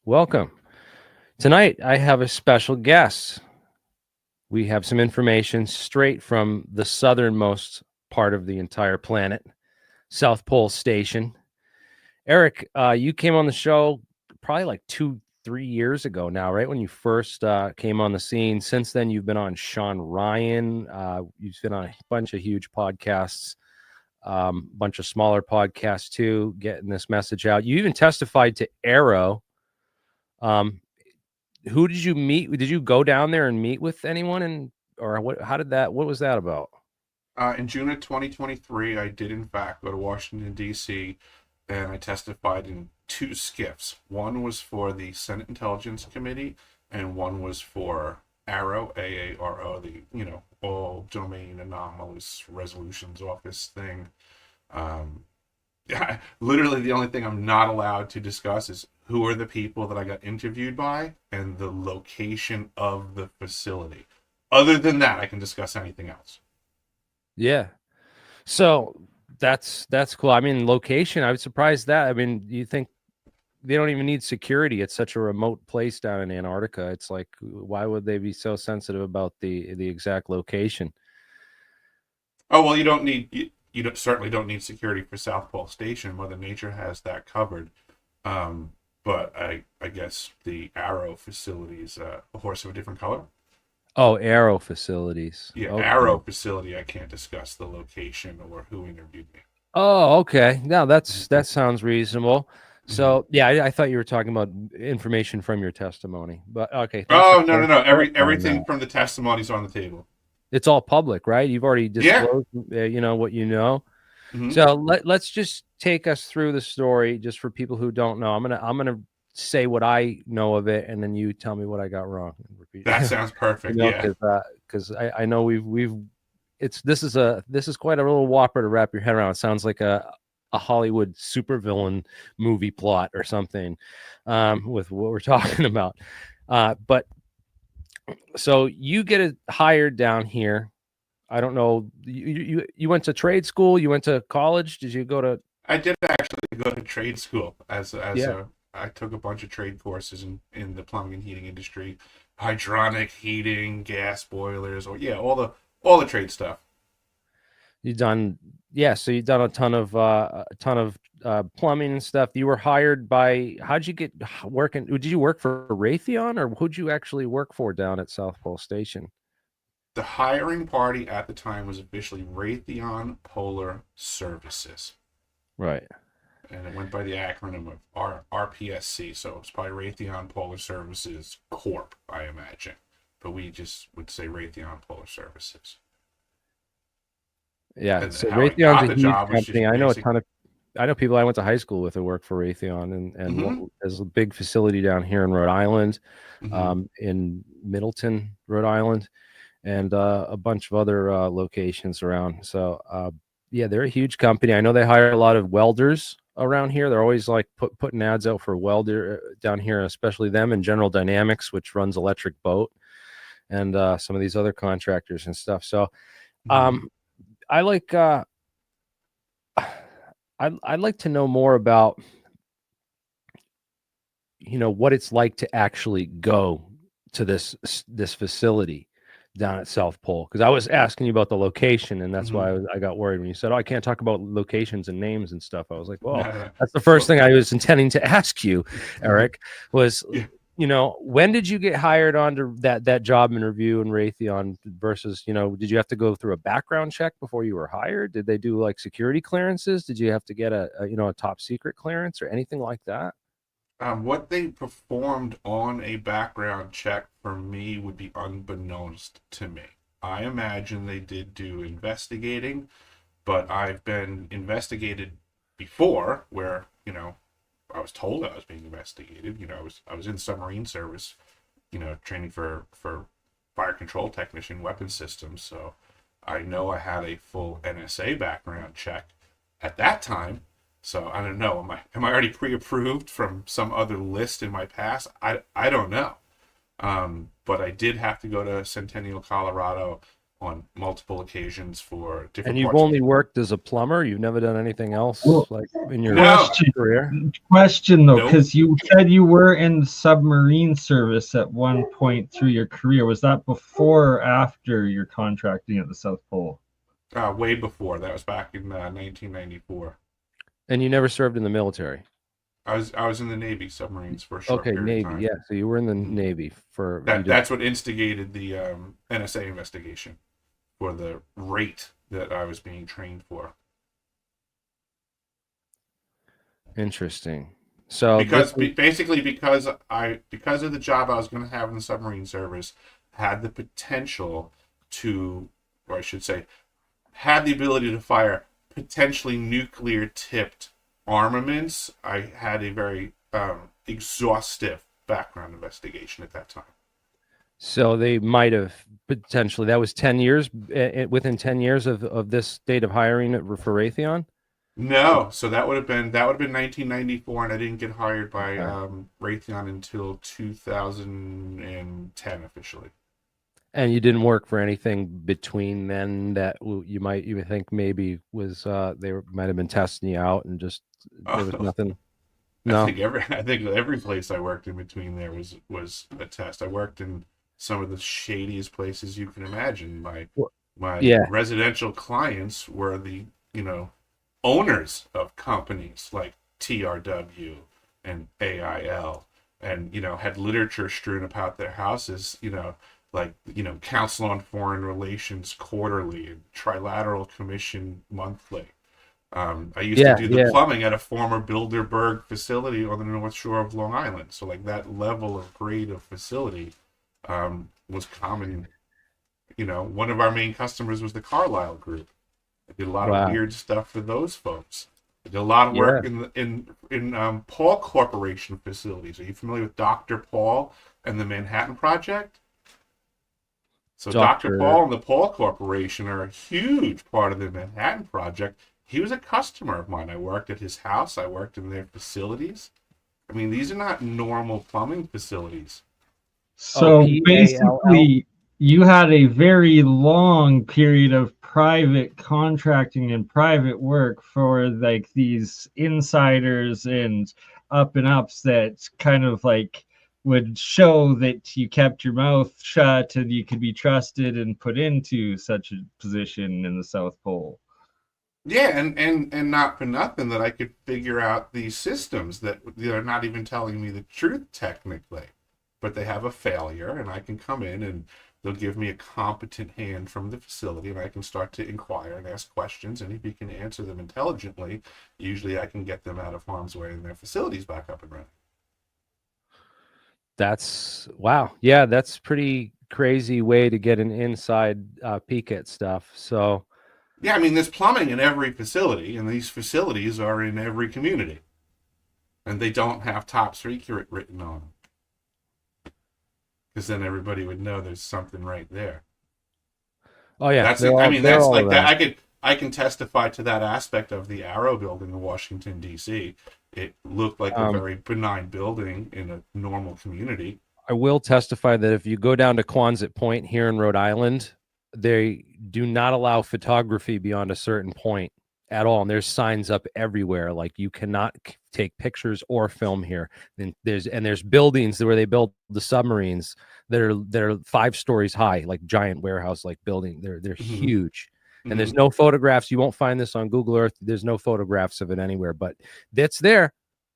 Welcome. Tonight, I have a special guest. We have some information straight from the southernmost part of the entire planet, South Pole Station. Eric, you came on the show probably like 2-3 years ago now, right? When you first came on the scene. Since then, you've been on Sean Ryan. You've been on a bunch of huge podcasts, bunch of smaller podcasts too, getting this message out. You even testified to Arrow. Who did you meet? Did you go down there and meet with anyone, and or what? How did that? What was that about? In June of 2023, I did in fact go to Washington, D.C., and I testified in two skiffs. One was for the Senate Intelligence Committee, and one was for AARO, AARO, the, all domain anomalous resolutions office thing. Literally the only thing I'm not allowed to discuss is who are the people that I got interviewed by and the location of the facility. Other than that, I can discuss anything else. Yeah. So that's cool. I mean, location. I was surprised that. I mean, you think they don't even need security? It's such a remote place down in Antarctica. It's like, why would they be so sensitive about the exact location? Oh well, you don't need certainly don't need security for South Pole Station. Mother Nature has that covered. But I guess the Arrow facility is a horse of a different color. Oh, Arrow facilities. Yeah, Okay. Arrow facility. I can't discuss the location or who interviewed me. Oh, okay. Now that sounds reasonable. So yeah, I thought you were talking about information from your testimony, but okay. Thanks for Oh no. clarifying Everything that. from the testimonies on the table. It's all public, right? You've already Yeah. disclosed, what you know. Mm-hmm. So let's just take us through the story, just for people who don't know. I'm gonna say what I know of it, and then you tell me what I got wrong. And repeat. That sounds perfect. Yeah. Because I know we've this is quite a little whopper to wrap your head around. It sounds like a Hollywood supervillain movie plot or something, with what we're talking about. But so you get hired down here. I don't know. You went to trade school. You went to college. Did you go to? I did actually go to trade school Yeah. I took a bunch of trade courses in the plumbing and heating industry, hydronic heating, gas boilers, or yeah, all the trade stuff. You done? Yeah. So you done a ton of plumbing and stuff. You were hired by. How'd you get working? Did you work for Raytheon, or who'd you actually work for down at South Pole Station? The hiring party at the time was officially Raytheon Polar Services, Right. and it went by the acronym of RPSC. So it's probably Raytheon Polar Services Corp, I imagine, but we just would say Raytheon Polar Services. Yeah. And So how I Raytheon's got a the huge job was company. just basic. I know people I went to high school with who work for Raytheon, and Mm-hmm. there's a big facility down here in Rhode Island, Mm-hmm. in Middleton, Rhode Island, and a bunch of other locations around. So yeah, they're a huge company. I know they hire a lot of welders around here. They're always like putting ads out for welder down here, especially them and General Dynamics, which runs Electric Boat, and some of these other contractors and stuff. So Mm-hmm. um, I like I'd like to know more about what it's like to actually go to this facility down at South Pole, because I was asking you about the location, and that's Mm-hmm. why I got worried when you said, "Oh, I can't talk about locations and names and stuff." I was like, "Well, No, no. that's the first Well, thing I was intending to ask you, Eric, was yeah. when did you get hired onto that job interview in Raytheon versus, did you have to go through a background check before you were hired? Did they do like security clearances? Did you have to get a top secret clearance or anything like that?" What they performed on a background check for me would be unbeknownst to me. I imagine they did do investigating, but I've been investigated before where, I was told I was being investigated. I was in submarine service, training for fire control technician weapons systems. So I know I had a full NSA background check at that time. So I don't know. Am I already pre-approved from some other list in my past? I don't know. But I did have to go to Centennial, Colorado on multiple occasions for And different you've parts of. only worked as a plumber. You've never done anything else Well, like in your No, career. question though, nope. because you said you were in submarine service at one point through your career. Was that before or after your contracting at the South Pole? Way before. That was back in 1994. And you never served in the military. I was in the Navy submarines for a short Okay, period of Navy. time. Yeah, so you were in the Mhm. Navy for you did. That's what instigated the NSA investigation for the rate that I was being trained for. Interesting. So Because this is, basically because of the job I was going to have in the submarine service had the potential to, or I should say, had the ability to fire potentially nuclear tipped armaments. I had a very exhaustive background investigation at that time. so they might have potentially that was 10 years within 10 years of this date of hiring for Raytheon. No, so that would have been 1994, and I didn't get hired by Okay. Raytheon until 2010 officially. And you didn't work for anything between then that you would think maybe was might have been testing you out and just there was nothing. No. I think every place I worked in between there was a test. I worked in some of the shadiest places you can imagine. My Yeah. residential clients were the owners of companies like TRW and AIL, and had literature strewn about their houses. Like Council on Foreign Relations quarterly and Trilateral Commission monthly. I used to Yeah. do the Yeah. plumbing at a former Bilderberg facility on the North Shore of Long Island. So like that level of grade of facility was common. One of our main customers was the Carlyle Group. I did a lot of Wow. weird stuff for those folks. I did a lot of Yeah. work in Paul Corporation facilities. Are you familiar with Dr. Paul and the Manhattan Project? So Dr. Doctor. Paul and the Paul Corporation are a huge part of the Manhattan Project. He was a customer of mine. I worked at his house. I worked in their facilities. I mean, these are not normal plumbing facilities. So PALL. basically, you had a very long period of private contracting and private work for like these insiders and up and ups that kind of like would show that you kept your mouth shut and you could be trusted and put into such a position in the South Pole. Yeah, and not for nothing that I could figure out these systems that they're not even telling me the truth technically, but they have a failure, and I can come in and they'll give me a competent hand from the facility, and I can start to inquire and ask questions, and if he can answer them intelligently, usually I can get them out of harm's way and their facilities back up and running. That's wow. Yeah, that's pretty crazy way to get an inside peek at stuff. So Yeah, I mean, there's plumbing in every facility, and these facilities are in every community, and they don't have top secret written on them, because then everybody would know there's something right there. oh yeah, That's they're I all mean, they're that's all like that. around. I can testify to that aspect of the Arrow building in Washington D.C. It looked like a very benign building in a normal community. I will testify that if you go down to Quonset Point here in Rhode Island, they do not allow photography beyond a certain point at all. And there's signs up everywhere like you cannot take pictures or film here. And there's buildings where they built the submarines that are 5 stories high, like giant warehouse like building. They're Mm-hmm. huge. And there's Mm-hmm. no photographs. You won't find this on Google Earth. There's no photographs of it anywhere, but it's there.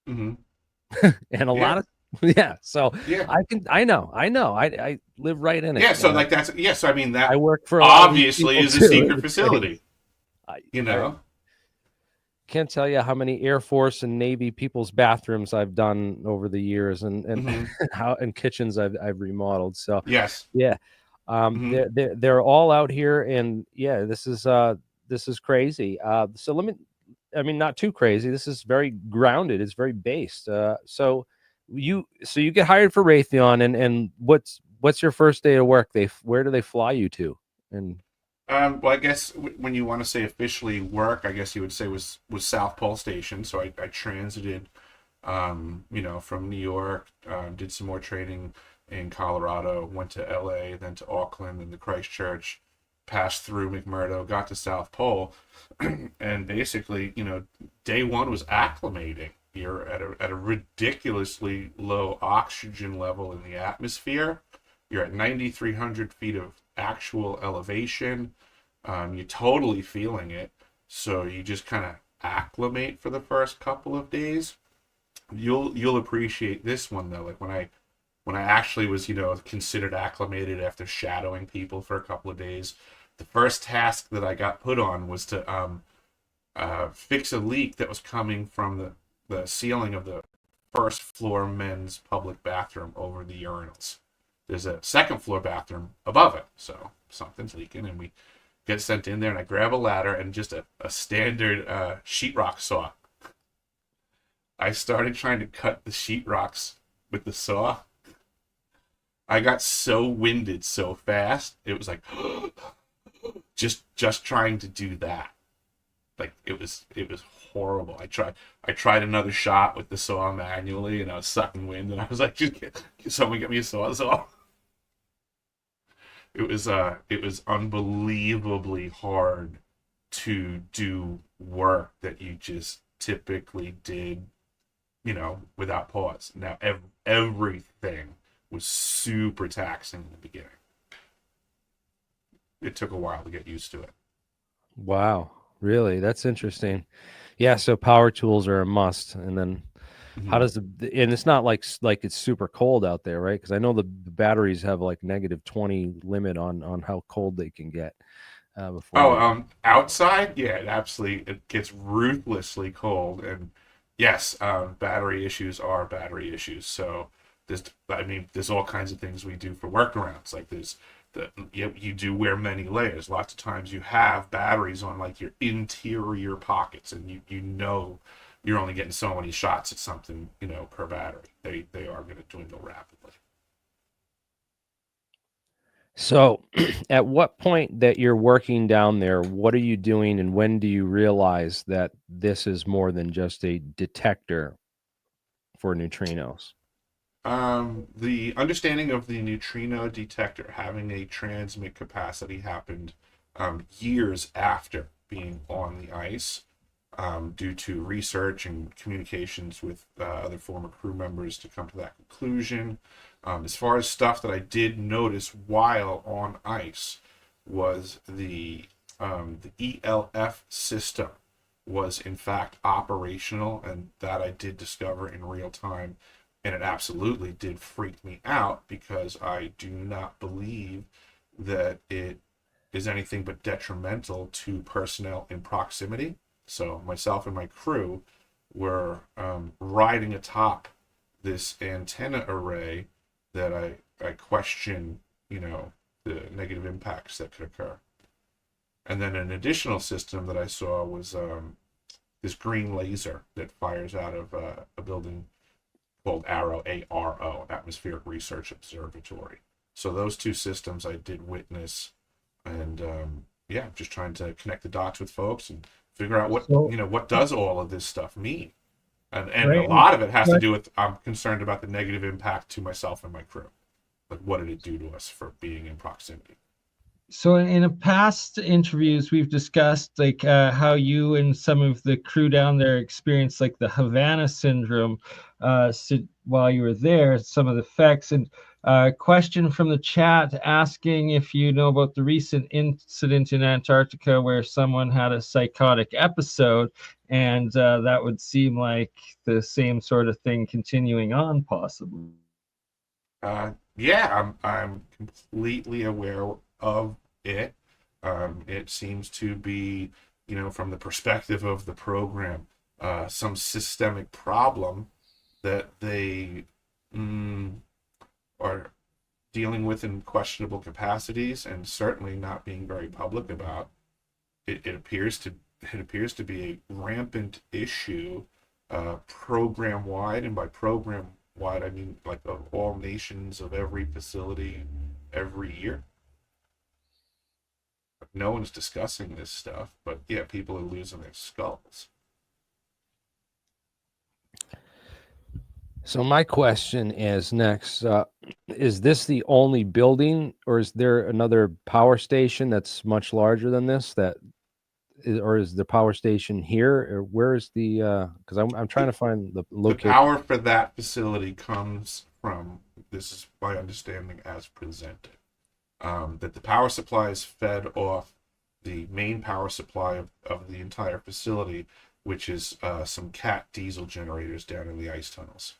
Mm-hmm. And a Yeah. lot of yeah. So Yeah. I know. I live right in it. Yeah. So like that's yeah. So I mean I that work for a lot of these obviously people is a too. secret It's facility. I can't tell you how many Air Force and Navy people's bathrooms I've done over the years, and how and kitchens I've remodeled. So Yes. yeah, Mhm. they're all out here, and yeah, this is crazy. So I mean, not too crazy. This is very grounded. It's very based. So you get hired for Raytheon, and what's your first day of work? Where do they fly you to? And Well, I guess when you want to say officially work, I guess you would say was South Pole Station. So I transited, from New York, did some more training in Colorado, went to LA, then to Auckland, then to Christchurch, passed through McMurdo, got to South Pole, and basically, day one was acclimating. You're at a ridiculously low oxygen level in the atmosphere. You're at 9,300 feet of actual elevation. You're totally feeling it. So you just kind of acclimate for the first couple of days. You'll appreciate this one though. Like when I actually was, considered acclimated after shadowing people for a couple of days, the first task that I got put on was to fix a leak that was coming from the ceiling of the first floor men's public bathroom over the urinals. There's a second floor bathroom above it, so something's leaking, and we get sent in there, and I grab a ladder and just a standard sheetrock saw. I started trying to cut the sheetrocks with the saw. I got so winded so fast, it was like just trying to do that. Like it was horrible. I tried another shot with the saw manually, and I was sucking wind, and I was like, can someone get me a saw. It was unbelievably hard to do work that you just typically did, without pause. Now everything was super taxing in the beginning. It took a while to get used to it. Wow. Really? That's interesting. Yeah, so power tools are a must. And then how does and it's not like it's super cold out there, right? Because I know the batteries have like -20 limit on how cold they can get before. Outside, yeah, it gets ruthlessly cold, and yes, battery issues are battery issues. So there's all kinds of things we do for workarounds. Like you do wear many layers. Lots of times you have batteries on like your interior pockets, and you're only getting so many shots at something, per battery. They are going to dwindle rapidly. So at what point that you're working down there, what are you doing, and when do you realize that this is more than just a detector for neutrinos? The understanding of the neutrino detector having a transmit capacity happened years after being on the ice, due to research and communications with other former crew members to come to that conclusion. As far as stuff that I did notice while on ice was the ELF system was in fact operational, and that I did discover in real time. And it absolutely did freak me out, because I do not believe that it is anything but detrimental to personnel in proximity. So myself and my crew were riding atop this antenna array that I question, the negative impacts that could occur. And then an additional system that I saw was this green laser that fires out of a building called ARO, ARO, Atmospheric Research Observatory. So those two systems I did witness, and I'm just trying to connect the dots with folks and figure out what does all of this stuff mean. And a lot of it has to do with, I'm concerned about the negative impact to myself and my crew. Like, what did it do to us for being in proximity? So in a past interviews, we've discussed like how you and some of the crew down there experienced like the Havana syndrome while you were there, some of the effects. And question from the chat asking if you know about the recent incident in Antarctica where someone had a psychotic episode, and that would seem like the same sort of thing continuing on, possibly. I'm completely aware of it. It seems to be, from the perspective of the program, some systemic problem that they are dealing with in questionable capacities, and certainly not being very public about. It appears to be a rampant issue, program wide, and by program wide I mean like of all nations, of every facility, every year. No one's discussing this stuff, but yeah, people are losing their skulls. So my question is next, is this the only building, or is there another power station that's much larger than this? Or is the power station here, or where is the? Because I'm trying to find the The location. power for that facility comes from, this is my understanding as presented, that the power supply is fed off the main power supply of the entire facility, which is some Cat diesel generators down in the ice tunnels.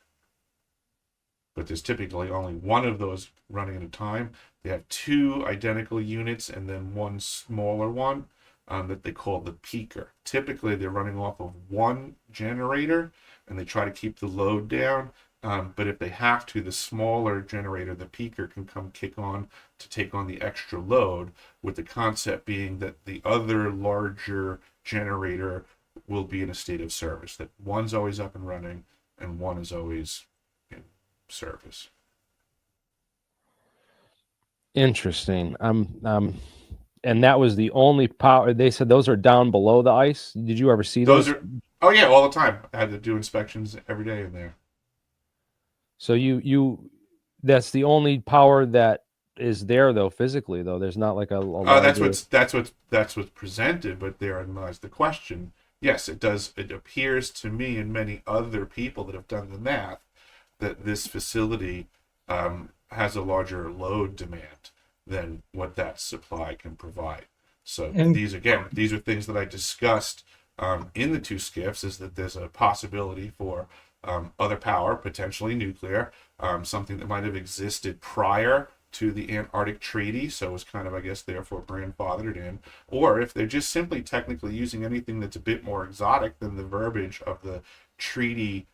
But there's typically only one of those running at a time. They have two identical units and then one smaller one that they call the peaker. Typically, they're running off of one generator and they try to keep the load down. But if they have to, the smaller generator, the peaker, can come kick on to take on the extra load, with the concept being that the other larger generator will be in a state of service, that one's always up and running and one is always in service. Interesting. And that was the only power. They said those are down below the ice. Did you ever see those? Oh yeah, all the time. I had to do inspections every day in there. So that's the only power that is there, though, physically, though. There's not like a that's what's presented, but therein lies the question. Yes, it does. It appears to me and many other people that have done the math that this facility has a larger load demand than what that supply can provide. So these are things that I discussed in the two skiffs, is that there's a possibility for other power, potentially nuclear, something that might have existed prior to the Antarctic Treaty, so it was kind of, I guess, therefore grandfathered in, or if they're just simply technically using anything that's a bit more exotic than the verbiage of the treaty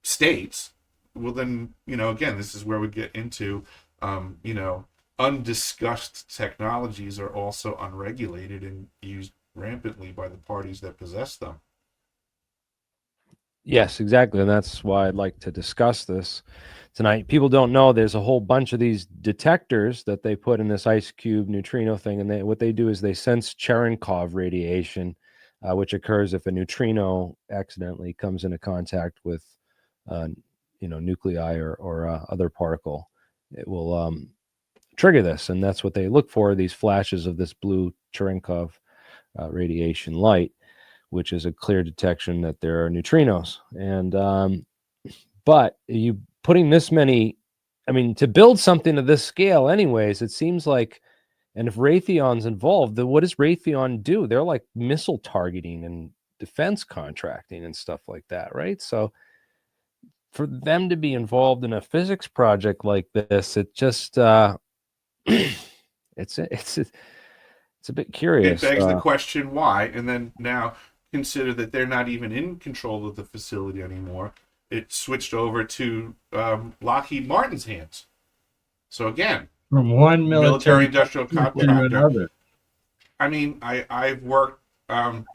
states, well then, again, this is where we get into, undiscussed technologies are also unregulated and used rampantly by the parties that possess them. Yes, exactly. And that's why I'd like to discuss this tonight. People don't know there's a whole bunch of these detectors that they put in this ice cube neutrino thing. And what they do is they sense Cherenkov radiation, which occurs if a neutrino accidentally comes into contact with, nuclei or other particle. It will trigger this. And that's what they look for, these flashes of this blue Cherenkov radiation light, which is a clear detection that there are neutrinos. And but you putting this many, to build something of this scale anyways, it seems like, and if Raytheon's involved, then what does Raytheon do? They're like missile targeting and defense contracting and stuff like that, right? So for them to be involved in a physics project like this, it just it's a bit curious. It begs the question why, and then now consider that they're not even in control of the facility anymore. It switched over to Lockheed Martin's hands. So again, from one military industrial contractor to another. I've worked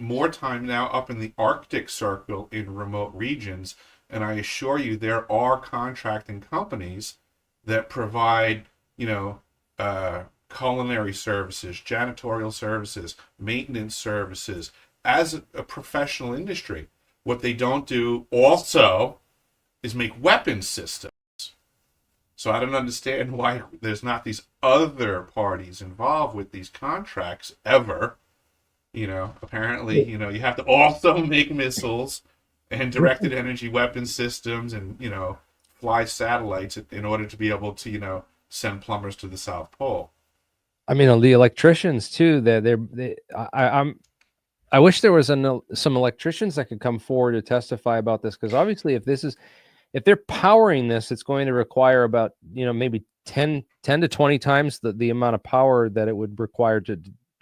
more time now up in the Arctic Circle in remote regions, and I assure you there are contracting companies that provide, culinary services, janitorial services, maintenance services as a professional industry. What they don't do also is make weapon systems. So I don't understand why there's not these other parties involved with these contracts ever. Apparently, you have to also make missiles and directed energy weapon systems and, fly satellites in order to be able to, send plumbers to the South Pole. The electricians too. I wish there was some electricians that could come forward to testify about this, because obviously, if they're powering this, it's going to require about maybe 10 to 20 times the amount of power that it would require to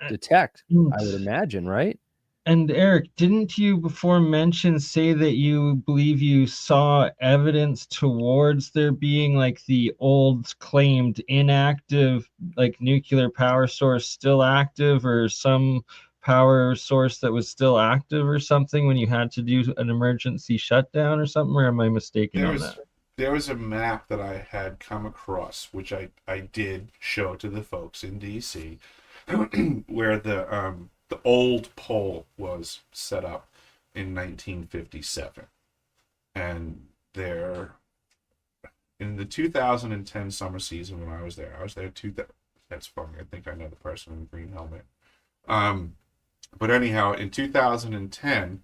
detect. I would imagine, right? And Eric, didn't you before say that you believe you saw evidence towards there being like the old claimed inactive nuclear power source still active, or some power source that was still active or something when you had to do an emergency shutdown or something? Or am I mistaken on that? There was a map that I had come across, which I did show to the folks in DC, where the old pole was set up in 1957, and there in the 2010 summer season when I was there that's funny. I think I know the person in the green helmet. But anyhow, in 2010,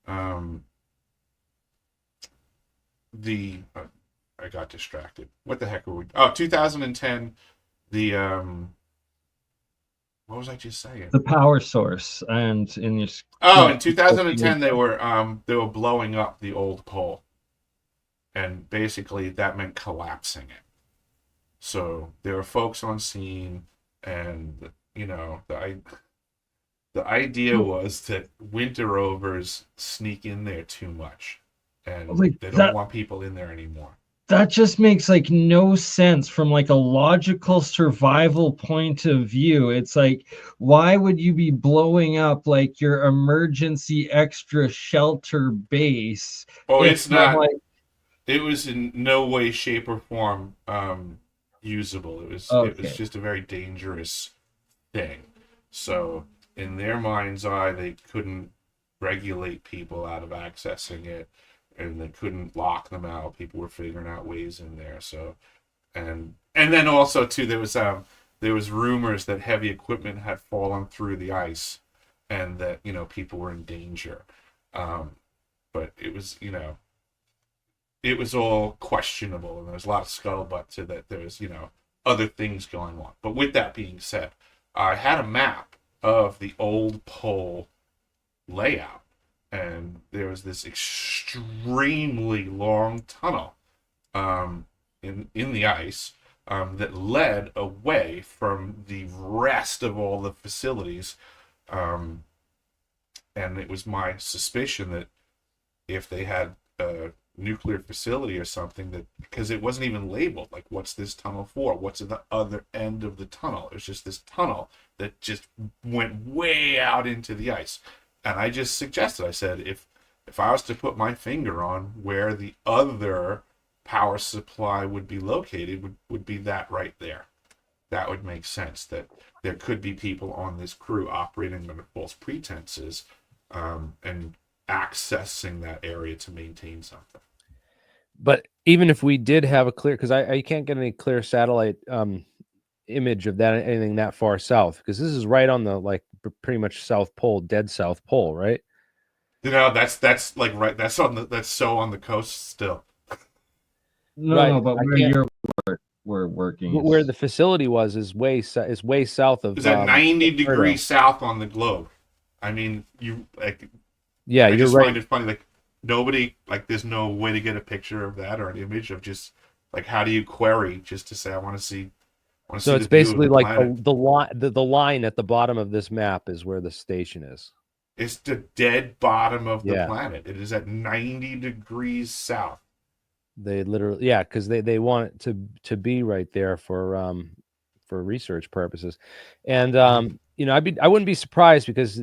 um, I got distracted. What the heck were we? Oh, 2010. The what was I just saying? The power source, and in your Oh, in 2010 they were blowing up the old pole, and basically that meant collapsing it. So there were folks on scene, and the idea was that winter rovers sneak in there too much, and like they don't want people in there anymore. that just makes like no sense from like a logical survival point of view. It's like, why would you be blowing up like your emergency extra shelter base Oh, if it's you're not. like, It was in no way, shape, or form usable. It was okay, just a very dangerous thing. So in their mind's eye, they couldn't regulate people out of accessing it, and they couldn't lock them out. People were figuring out ways in there. So and then also too, there was rumors that heavy equipment had fallen through the ice, and that people were in danger. But it was all questionable, and there was a lot of scuttlebutt to that. There was other things going on. But with that being said, I had a map of the old pole layout, and there was this extremely long tunnel in the ice that led away from the rest of all the facilities, and it was my suspicion that if they had a nuclear facility or something, that because it wasn't even labeled, like, what's this tunnel for, what's at the other end of the tunnel. It was just this tunnel that just went way out into the ice. And I just suggested, I said, if I was to put my finger on where the other power supply would be located, would be that right there. That would make sense, that there could be people on this crew operating under false pretenses, and accessing that area to maintain something. But even if we did have a clear, because I can't get any clear satellite image of that, anything that far south, because this is right on the pretty much South Pole, dead South Pole, right? That's like right. That's so on the coast still. no, but where we're working, where the facility is way south of. Is at 90 degrees south on the globe. I mean, yeah, I you're just right. find it funny, like nobody, like there's no way to get a picture of that or an image of just like, how do you query just to say I want to see. So it's basically like the line at the bottom of this map is where the station is. It's the dead bottom of the planet. It is at 90 degrees south. They literally, because they want it to be right there for research purposes, and I wouldn't be surprised, because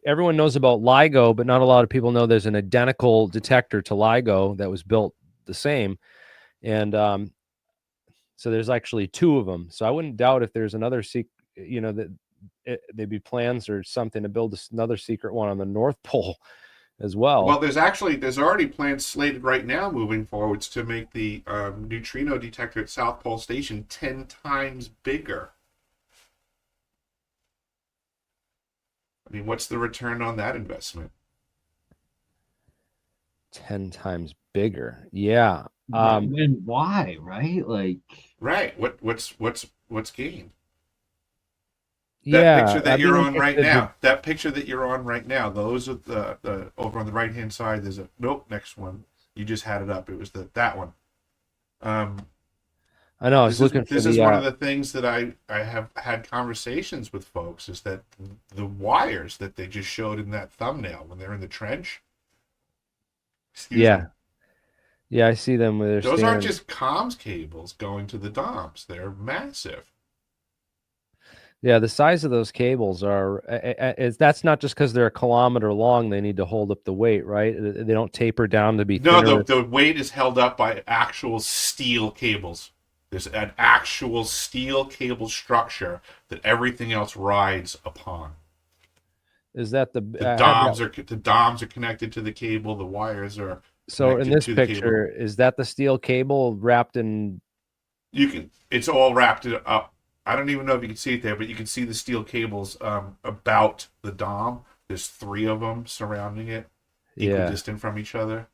everyone knows about LIGO, but not a lot of people know there's an identical detector to LIGO that was built the same, and so there's actually two of them. So I wouldn't doubt if there's another that there'd be plans or something to build another secret one on the North Pole as well. Well, there's already plans slated right now moving forwards to make the neutrino detector at South Pole Station 10 times bigger. I mean, what's the return on that investment? 10 times bigger. Yeah. and why, right? Like, right. What's gained? That picture that you're on right now. That picture that you're on right now. Those are the over on the right hand side. There's next one. You just had it up. It was that one. I know. I was looking for this is one of the things that I have had conversations with folks, is that the wires that they just showed in that thumbnail when they're in the trench. Yeah, I see them with those aren't just comms cables going to the DOMs. They're massive. Yeah, the size of those cables that's not just because they're a kilometer long. They need to hold up the weight, right? They don't taper down to be thinner. No, the weight is held up by actual steel cables. There's an actual steel cable structure that everything else rides upon. Is that the DOMs are connected to the cable? The wires are So in connected this to the cable. picture, is that the steel cable wrapped in? It's all wrapped it up. I don't even know if you can see it there, but you can see the steel cables about the dom. There's 3 of them surrounding it, Yeah, equidistant from each other.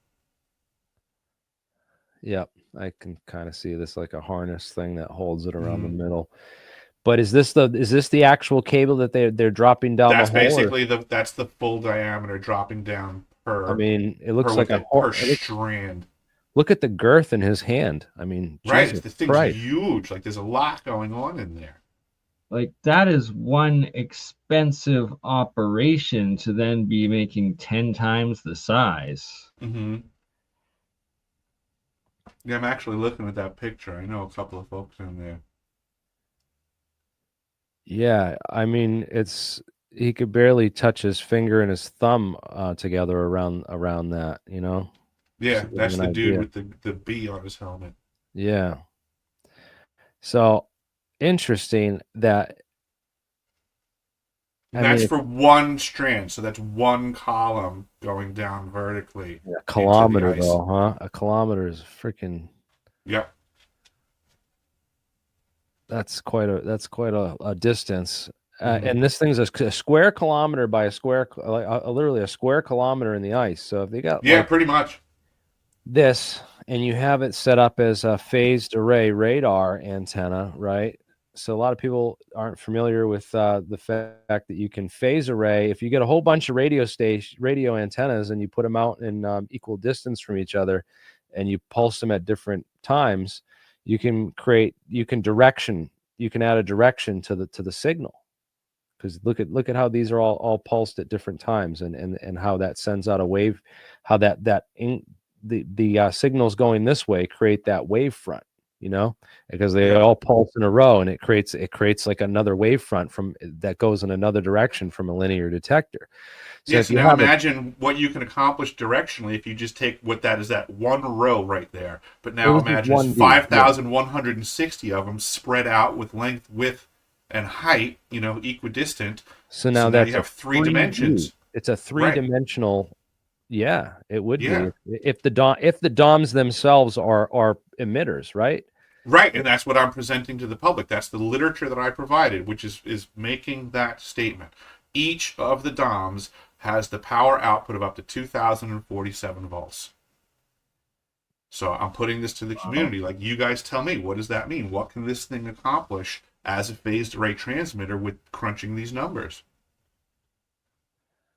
yep. I can kind of see this like a harness thing that holds it around the Mhm. middle. But is this the actual cable that they're dropping down the That's hole? Or, basically that's the full diameter dropping down I per mean, it per looks what like a that per it looks, strand. look at the girth in his hand. I mean, Right, Jesus the thing's Christ. huge. Like there's a lot going on in there. Like that is one expensive operation to then be making 10 times the size. Hmm. Yeah, I'm actually looking at that picture. I know a couple of folks in there. Yeah, I mean, it's he could barely touch his finger and his thumb together around that, you know? Just to Yeah, give you that's an the dude idea. with the B on his helmet. Yeah. So interesting that And I mean that's it's for one strand, so that's one column going down vertically a into the kilometer ice. though, huh? A kilometer is freaking Yep. that's quite a distance. Hmm. And this thing's a square kilometer by a square, like literally a square kilometer in the ice. So if they got Yeah, like pretty much. this and you have it set up as a phased array radar antenna, right? So a lot of people aren't familiar with the fact that you can phase array. If you get a whole bunch of radio antennas and you put them out in equal distance from each other and you pulse them at different times, you can add a direction to the signal. Because look at how these are all pulsed at different times, and how that sends out a wave, how the signals going this way create that wave front, you know, because they Yep. all pulse in a row, and it creates like another wave front from that goes in another direction from a linear detector. So Yeah, if so you now have a imagine what you can accomplish directionally if you just take what that is, that one row right there. But well, now this is imagine it's 1D, yeah. 5,160 of them spread out with length, width, and height, equidistant. So So now now you that's a have 3 3D. dimensions. It's a Right. three-dimensional. Yeah, it would Yeah. be if the DOMs themselves are emitters, right? Right, and that's what I'm presenting to the public. That's the literature that I provided, which is making that statement. Each of the DOMs has the power output of up to 2,047 volts. So I'm putting this to the community. Like, you guys tell me, what does that mean? What can this thing accomplish as a phased array transmitter with crunching these numbers?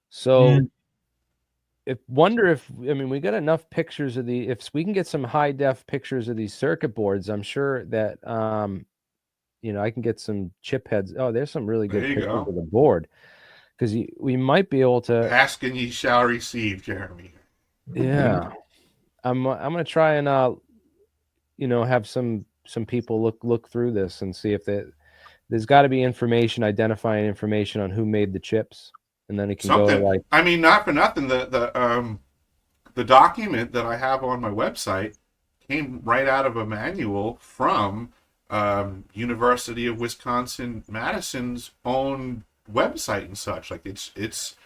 So And if I mean we got enough pictures of if we can get some high def pictures of these circuit boards, I'm sure that I can get some chip heads. Oh, there's some really There good you pictures go. of the board because we might be able to. Ask and ye shall receive, Jeremy. Yeah, I'm gonna try and have some people look through this and see if there's got to be identifying information on who made the chips, and then it can go to Something. like. I mean, not for nothing. The document that I have on my website came right out of a manual from University of Wisconsin Madison's own website and such. Like it's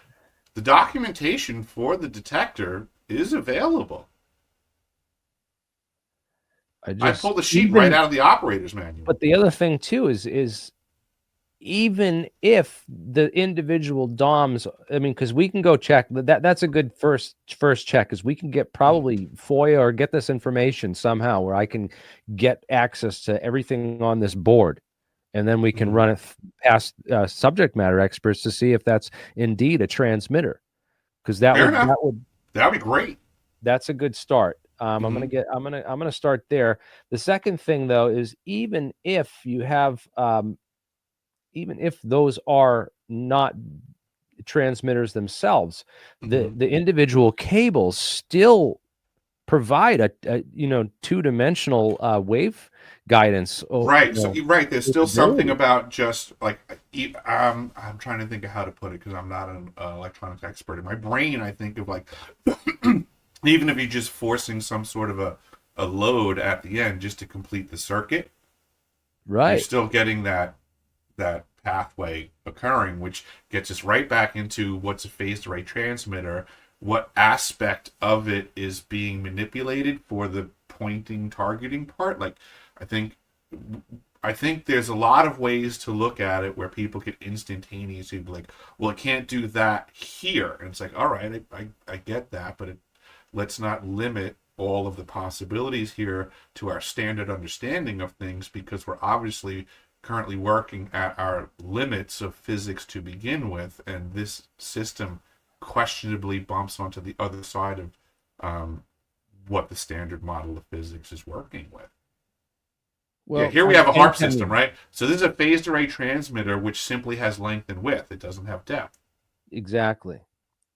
the documentation for the detector is available. I I just pulled the sheet right even out of the operator's manual. But the other thing too is even if the individual DOMs, I mean, because we can go check that's a good first check, because we can get probably FOIA or get this information somehow where I can get access to everything on this board, and then we can Mm-hmm. run it past subject matter experts to see if that's indeed a transmitter, because Fair enough. that would That'd be great. that's a good start. Mm-hmm. I'm gonna start there. The second thing though is even if those are not transmitters themselves, the Mm-hmm. the individual cables still provide a two-dimensional wave guidance. Right. So you're right. There's still something Capability. about just like I'm trying to think of how to put it because I'm not an electronics expert. In my brain, I think of like even if you're just forcing some sort of a load at the end just to complete the circuit, you're Right. still getting that pathway occurring, which gets us right back into what's a phased array transmitter, what aspect of it is being manipulated for the pointing targeting part. Like, I think there's a lot of ways to look at it where people could instantaneously be like, well, it can't do that here. And it's like, all right, I get that, but let's not limit all of the possibilities here to our standard understanding of things, because we're obviously currently working at our limits of physics to begin with, and this system questionably bumps onto the other side of what the standard model of physics is working with. Well, yeah, here we have a HARP system, right? So this is a phased array transmitter which simply has length and width. It doesn't have depth. Exactly.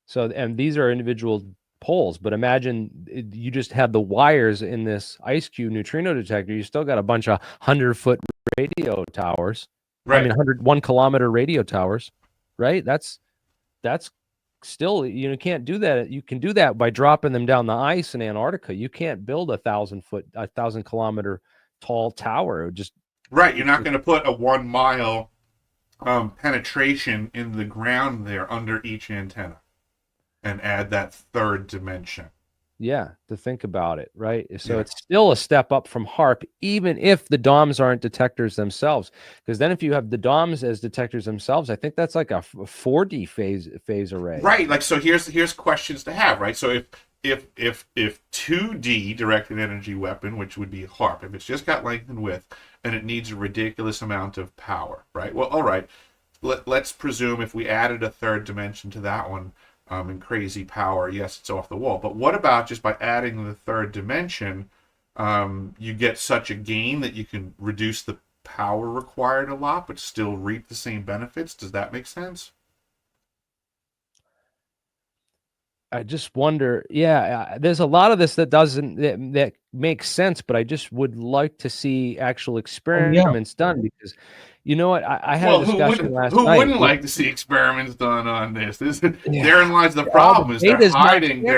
So, and these are individual poles, but imagine you just had the wires in this ice cube neutrino detector. You still got a bunch of 100-foot radio towers. Right. I mean, 1 kilometer radio towers, right? That's still, you can't do that. You can do that by dropping them down the ice in Antarctica. You can't build a 1,000 kilometer tall tower. It would just right. You're not going to put a 1 mile penetration in the ground there under each antenna and add that third dimension. Yeah, to think about it, right? So it's still a step up from HARP, even if the DOMs aren't detectors themselves. Because then if you have the DOMs as detectors themselves, I think that's like a 4D phase array. Right. Like, so here's questions to have, right? So if 2D directed energy weapon, which would be HARP, if it's just got length and width and it needs a ridiculous amount of power, right? Well, all right. Let's presume if we added a third dimension to that one, and crazy power, yes, it's off the wall. But what about just by adding the third dimension, you get such a gain that you can reduce the power required a lot, but still reap the same benefits? Does that make sense? I just wonder, there's a lot of this that makes sense, but I just would like to see actual experiments done, because you know what? I had a discussion last night. Who wouldn't like to see experiments done on this? Therein lies the problem, is they're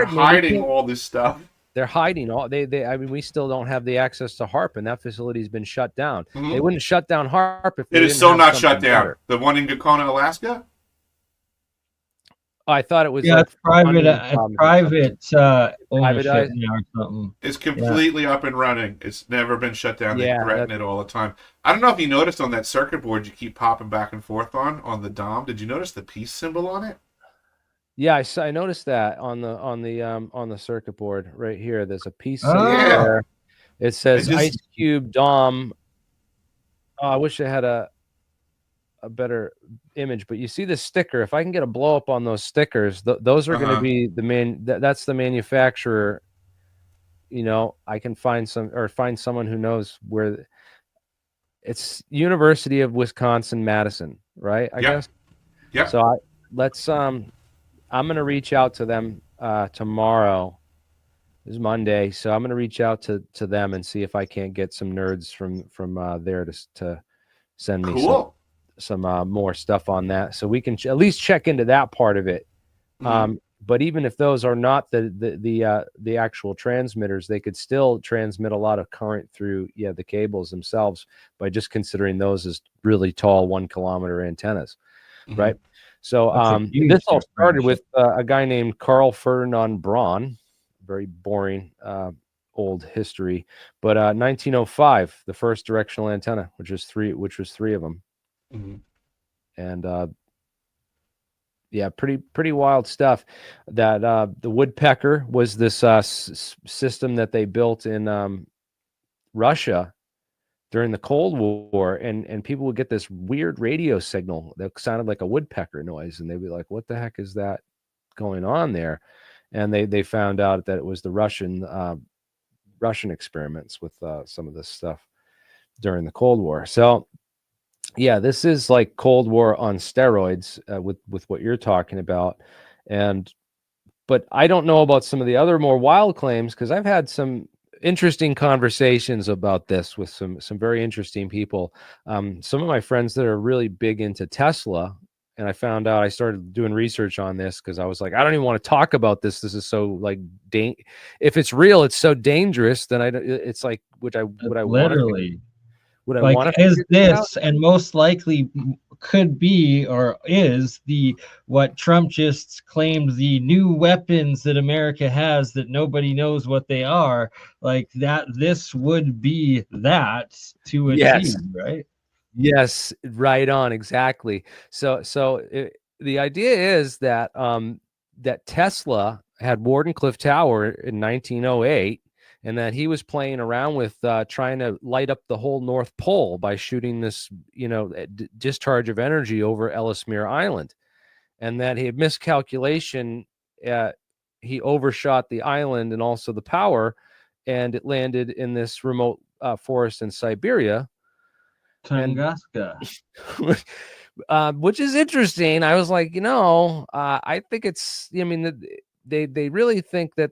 hiding all this stuff. They're hiding all I mean, we still don't have the access to HARP, and that facility's been shut down. Mm-hmm. They wouldn't shut down HARP if it is still not shut down. Better. The one in Gakona, Alaska? I thought it was it's private ownership or something. It's completely up and running. It's never been shut down. They threaten it all the time. I don't know if you noticed on that circuit board you keep popping back and forth on the DOM. Did you notice the peace symbol on it? Yeah, I noticed that on the circuit board right here. There's a peace symbol there. It says Ice Cube DOM. Oh, I wish I had a better image, but you see the sticker. If I can get a blow up on those stickers, those are going to be the main. That's the manufacturer. I can find someone who knows where. It's University of Wisconsin-Madison, right? I guess. Yeah. So I'm going to reach out to them tomorrow. It's Monday, so I'm going to reach out to them and see if I can't get some nerds from there to send me some more stuff on that, so we can at least check into that part of it. Mm-hmm. But even if those are not the actual transmitters, they could still transmit a lot of current through the cables themselves by just considering those as really tall 1 kilometer antennas, mm-hmm. right? So this all started with a guy named Carl Ferdinand Braun. Very boring old history, but 1905, the first directional antenna, which was three of them. Mm-hmm. And pretty wild stuff. That the woodpecker was this system that they built in Russia during the Cold War, and people would get this weird radio signal that sounded like a woodpecker noise, and they'd be like, what the heck is that going on there? And they found out that it was the Russian experiments with some of this stuff during the Cold War. So this is like Cold War on steroids with what you're talking about. But I don't know about some of the other more wild claims, because I've had some interesting conversations about this with some very interesting people. Some of my friends that are really big into Tesla, and I found out, I started doing research on this because I was like, I don't even want to talk about this. This is so like, if it's real, it's so dangerous. Then it's like, would I literally. Would I like, want is this, and most likely could be or is the what Trump just claimed the new weapons that America has that nobody knows what they are, like that this would be that to Yes. achieve, right? Yes, right on, exactly. The idea is that that Tesla had Wardenclyffe Tower in 1908, and that he was playing around with trying to light up the whole North Pole by shooting this, discharge of energy over Ellesmere Island, and that he had miscalculation. He overshot the island and also the power, and it landed in this remote forest in Siberia. And Tunguska. which is interesting. I was like, I think it's. I mean, they really think that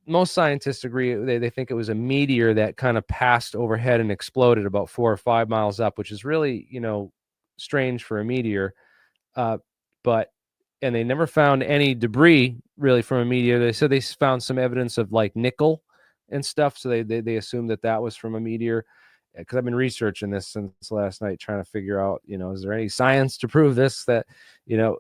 most scientists agree. They think it was a meteor that kind of passed overhead and exploded about 4 or 5 miles up, which is really strange for a meteor. But and they never found any debris really from a meteor. They said they found some evidence of like nickel and stuff, so they assumed that was from a meteor. Because I've been researching this since last night, trying to figure out, is there any science to prove this?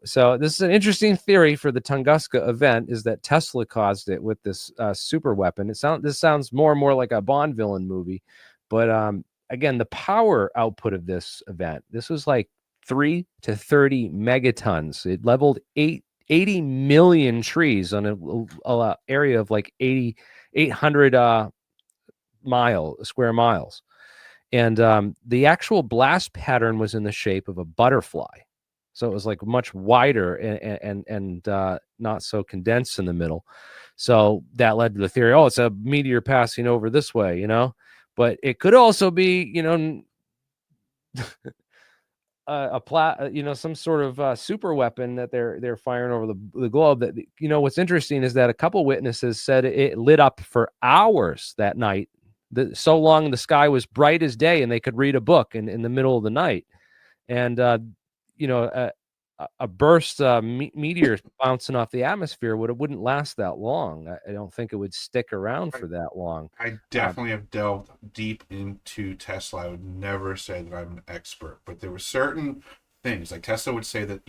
So this is an interesting theory for the Tunguska event, is that Tesla caused it with this super weapon. This sounds more and more like a Bond villain movie, but again, the power output of this event, this was like 3 to 30 megatons. It leveled 80 million trees on a area of like 800 square miles. And the actual blast pattern was in the shape of a butterfly. So it was like much wider and not so condensed in the middle. So that led to the theory, it's a meteor passing over this way, But it could also be, some sort of super weapon that they're firing over the globe. That what's interesting is that a couple witnesses said it lit up for hours that night. So long the sky was bright as day, and they could read a book in the middle of the night. And a burst meteor bouncing off the atmosphere wouldn't last that long. I don't think it would stick around for that long. I definitely have delved deep into Tesla. I would never say that I'm an expert, but there were certain things like Tesla would say that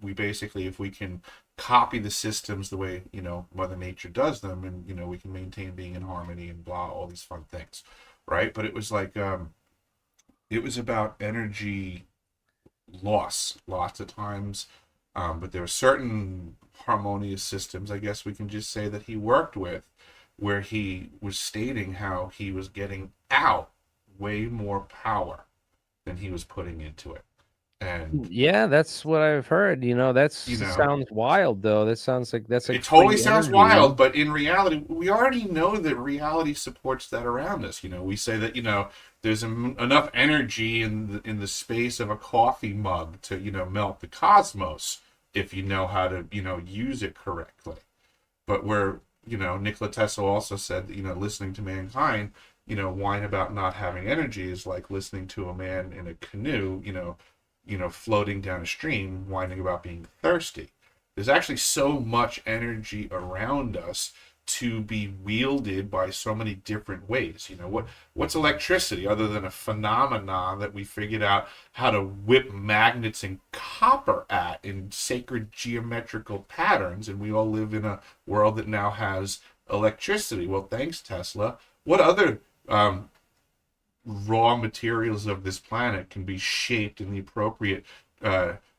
we basically, if we can copy the systems the way Mother Nature does them, and we can maintain being in harmony and blah, all these fun things, right? But it was like it was about energy loss lots of times, but there were certain harmonious systems, I guess we can just say, that he worked with, where he was stating how he was getting out way more power than he was putting into it. And yeah, that's what I've heard. Sounds wild, though. That sounds like that's like it totally sounds energy, wild, but in reality, we already know that reality supports that around us. We say that there's enough energy in the space of a coffee mug to melt the cosmos if you know how to use it correctly. But where Nikola Tesla also said that listening to mankind whine about not having energy is like listening to a man in a canoe floating down a stream whining about being thirsty. There's actually so much energy around us to be wielded by so many different ways. What's electricity other than a phenomenon that we figured out how to whip magnets and copper at in sacred geometrical patterns, and we all live in a world that now has electricity. Well, thanks, Tesla. What other raw materials of this planet can be shaped in the appropriate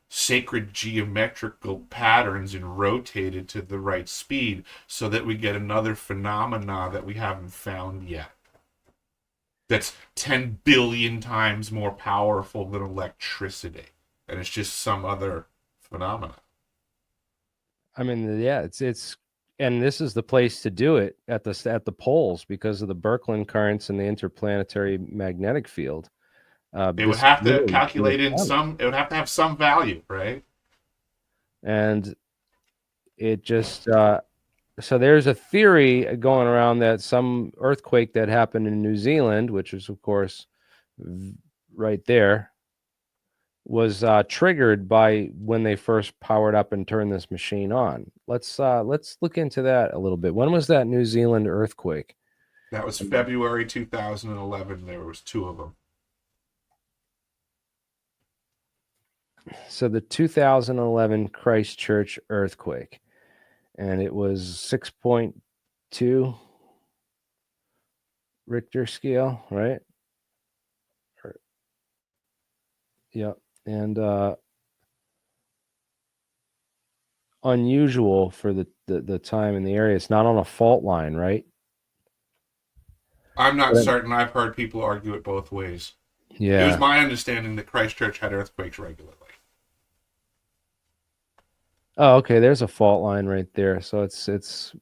sacred geometrical patterns and rotated to the right speed so that we get another phenomena that we haven't found yet, that's 10 billion times more powerful than electricity, and it's just some other phenomena. I mean, yeah, it's and this is the place to do it at the poles because of the Birkeland currents and the interplanetary magnetic field. It would have to calculate in some. It would have to have some value, right? And it just so there's a theory going around that some earthquake that happened in New Zealand, which is of course right there, was triggered by when they first powered up and turned this machine on. Let's look into that a little bit. When was that New Zealand earthquake? That was February 2011. There was 2 of them. So the 2011 Christchurch earthquake, and it was 6.2 Richter scale, right? Yep. And unusual for the time in the area. It's not on a fault line, right? I'm not But- certain. I've heard people argue it both ways. Yeah. It was my understanding that Christchurch had earthquakes regularly. Oh, okay. There's a fault line right there. So it's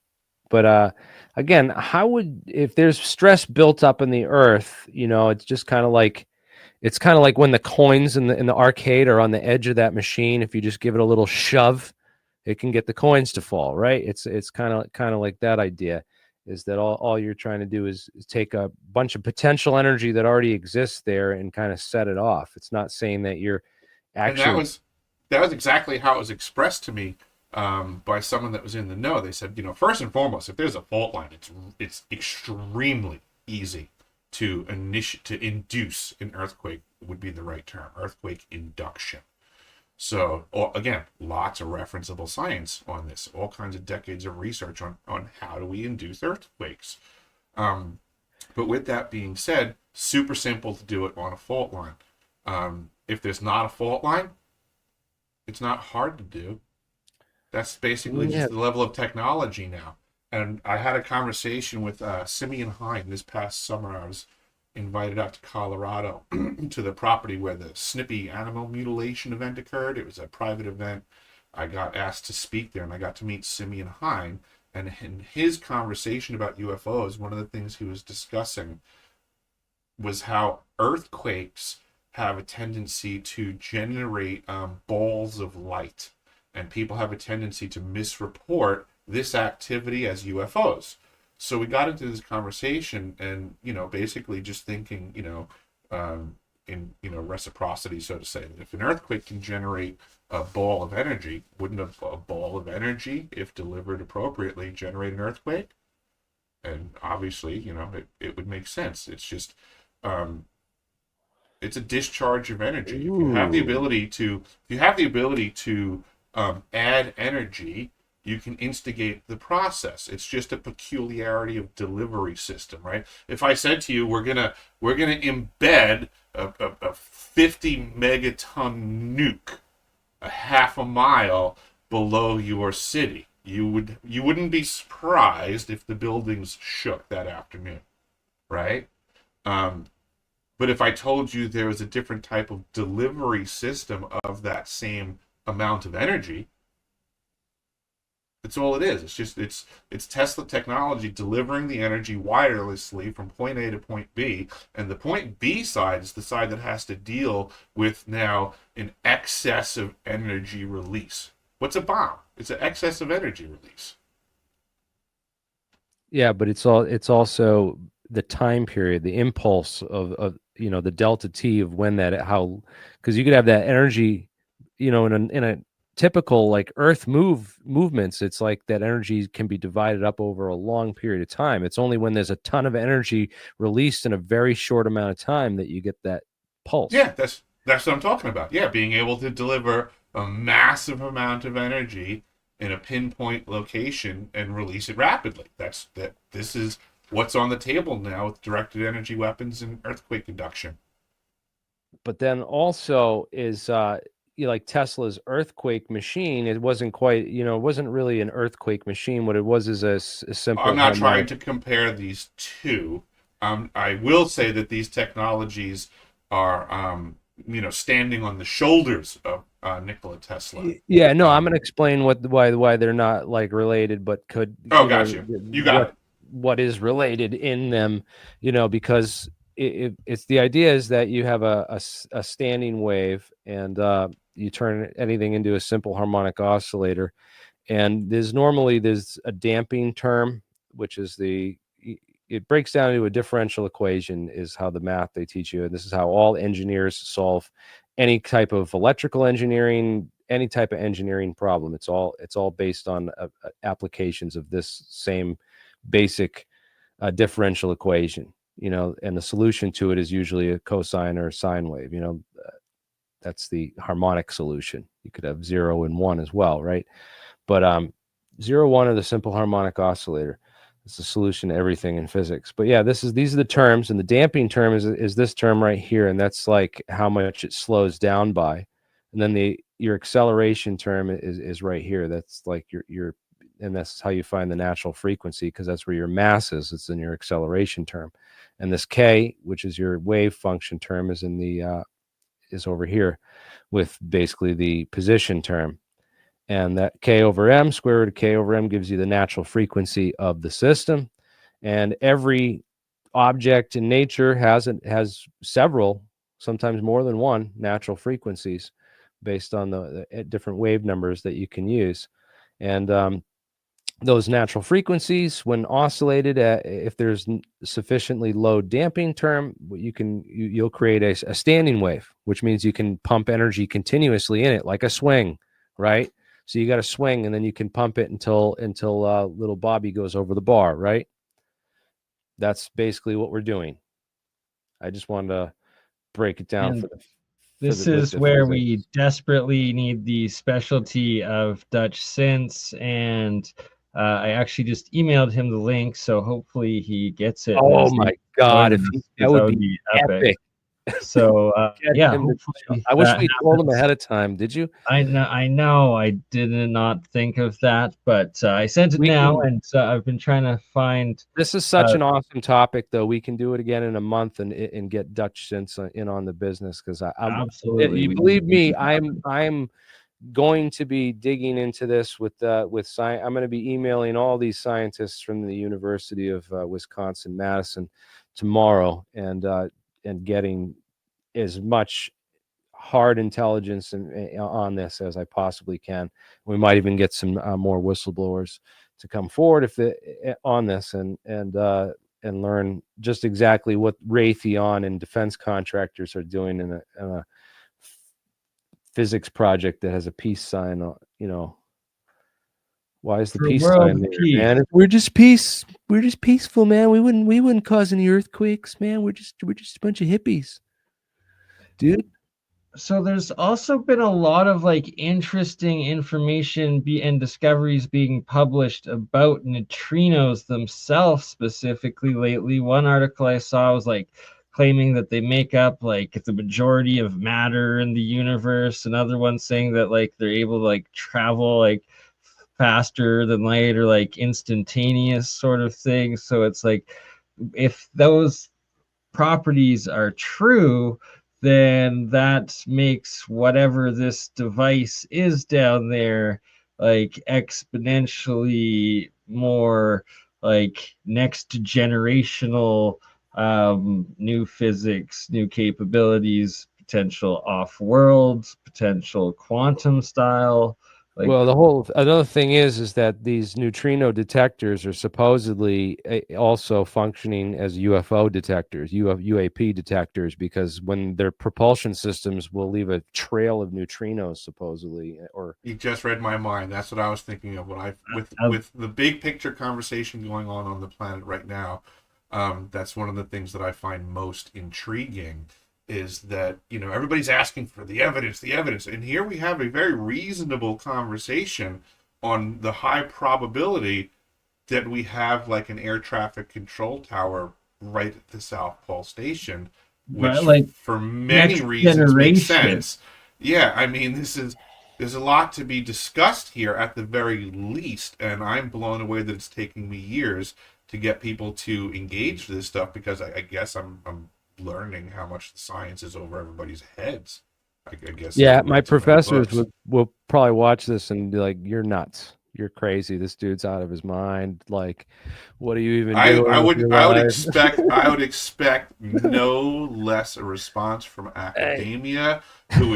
but again, how would, if there's stress built up in the earth, it's just kind of like, it's kind of like when the coins in the arcade are on the edge of that machine. If you just give it a little shove, it can get the coins to fall, right? It's kind of like that idea, is that all you're trying to do is take a bunch of potential energy that already exists there and kind of set it off. It's not saying that you're actually. And that was exactly how it was expressed to me by someone that was in the know. They said, first and foremost, if there's a fault line, it's extremely easy to induce an earthquake, would be the right term, earthquake induction. So, again, lots of referenceable science on this, all kinds of decades of research on how do we induce earthquakes. But with that being said, super simple to do it on a fault line. If there's not a fault line, it's not hard to do. That's basically just the level of technology now. And I had a conversation with Simeon Hine this past summer. I was invited out to Colorado to the property where the Snippy animal mutilation event occurred. It was a private event. I got asked to speak there, and I got to meet Simeon Hine. And in his conversation about UFOs, one of the things he was discussing was how earthquakes have a tendency to generate balls of light, and people have a tendency to misreport this activity as UFOs. So we got into this conversation, and basically just thinking, in reciprocity, so to say, that if an earthquake can generate a ball of energy, wouldn't a ball of energy, if delivered appropriately, generate an earthquake? And obviously, it would make sense. It's just it's a discharge of energy. If you have the ability to add energy, you can instigate the process. It's just a peculiarity of delivery system, right? If I said to you, we're gonna embed a 50 megaton nuke a half a mile below your city, you wouldn't be surprised if the buildings shook that afternoon, right? But if I told you there was a different type of delivery system of that same amount of energy, that's all it is. It's Tesla technology delivering the energy wirelessly from point A to point B, and the point B side is the side that has to deal with now an excess of energy release. What's a bomb? It's an excess of energy release. Yeah, but it's also the time period, the impulse of the delta T of when because you could have that energy, in a typical like Earth movements. It's like that energy can be divided up over a long period of time. It's only when there's a ton of energy released in a very short amount of time that you get that pulse. Yeah, that's what I'm talking about. Yeah, being able to deliver a massive amount of energy in a pinpoint location and release it rapidly. This is what's on the table now with directed energy weapons and earthquake induction. But then also is like Tesla's earthquake machine. It wasn't quite, it wasn't really an earthquake machine. What it was is a simple. I'm not trying to compare these two. I will say that these technologies are, standing on the shoulders of Nikola Tesla. Yeah, no, I'm gonna explain why they're not like related, but could. Gotcha. You got it. What is related in them, because it's the idea is that you have a standing wave, and you turn anything into a simple harmonic oscillator, and there's a damping term, which is it breaks down into a differential equation, is how the math they teach you, and this is how all engineers solve any type of electrical engineering, any type of engineering problem. It's all based on applications of this same basic differential equation, and the solution to it is usually a cosine or a sine wave. That's the harmonic solution. You could have 0 and 1 as well, right? But 0, 1 are the simple harmonic oscillator. It's the solution to everything in physics. But yeah, these are the terms, and the damping term is this term right here, and that's like how much it slows down by. And then your acceleration term is right here. That's like your and that's how you find the natural frequency, because that's where your mass is. It's in your acceleration term. And this K, which is your wave function term, is in the is over here with basically the position term. And that K over M, square root of K over M, gives you the natural frequency of the system. And every object in nature has several, sometimes more than one, natural frequencies based on the different wave numbers that you can use. And those natural frequencies, when oscillated, if there's sufficiently low damping term, you'll create a standing wave, which means you can pump energy continuously in it like a swing, right? So you got to swing, and then you can pump it until little Bobby goes over the bar, right? That's basically what we're doing. I just wanted to break it down And this is where we desperately need the specialty of Dutch synths, and I actually just emailed him the link, so hopefully he gets it. Oh my God, that would be epic. So yeah, I wish we told him ahead of time. Did you? I know. I did not think of that, but I sent it now, and I've been trying to find. This is such an awesome topic, though. We can do it again in a month and get Dutch synths in on the business, because I'm absolutely. You believe me, I'm going to be digging into this with science. I'm going to be emailing all these scientists from the University of Wisconsin-Madison tomorrow, and getting as much hard intelligence on this as I possibly can. We might even get some more whistleblowers to come forward on this and learn just exactly what Raytheon and defense contractors are doing in a physics project that has a peace sign. Why is the peace sign there, man? We're just peaceful, man. We wouldn't cause any earthquakes, man. We're just a bunch of hippies, dude. So there's also been a lot of like interesting information and discoveries being published about neutrinos themselves specifically lately. One article I saw was like claiming that they make up like the majority of matter in the universe. Another one saying that like they're able to like travel like faster than light, or like instantaneous sort of thing. So it's like, if those properties are true, then that makes whatever this device is down there like exponentially more like next generational, new physics, new capabilities, potential off-world, potential quantum style. Well, another thing is that these neutrino detectors are supposedly also functioning as UFO detectors, UAP detectors, because when their propulsion systems will leave a trail of neutrinos, supposedly. Or you just read my mind. That's what I was thinking of. With the big picture conversation going on the planet right now, that's one of the things that I find most intriguing. Is that, everybody's asking for the evidence, and here we have a very reasonable conversation on the high probability that we have like an air traffic control tower right at the South Pole Station, which like for many reasons makes sense. Yeah, I mean, there's a lot to be discussed here at the very least, and I'm blown away that it's taking me years to get people to engage this stuff, because I guess I'm learning how much the science is over everybody's heads. I guess. Yeah, my professors will probably watch this and be like, "You're nuts. You're crazy. This dude's out of his mind. Like, what are you even doing?" I would expect no less a response from academia, who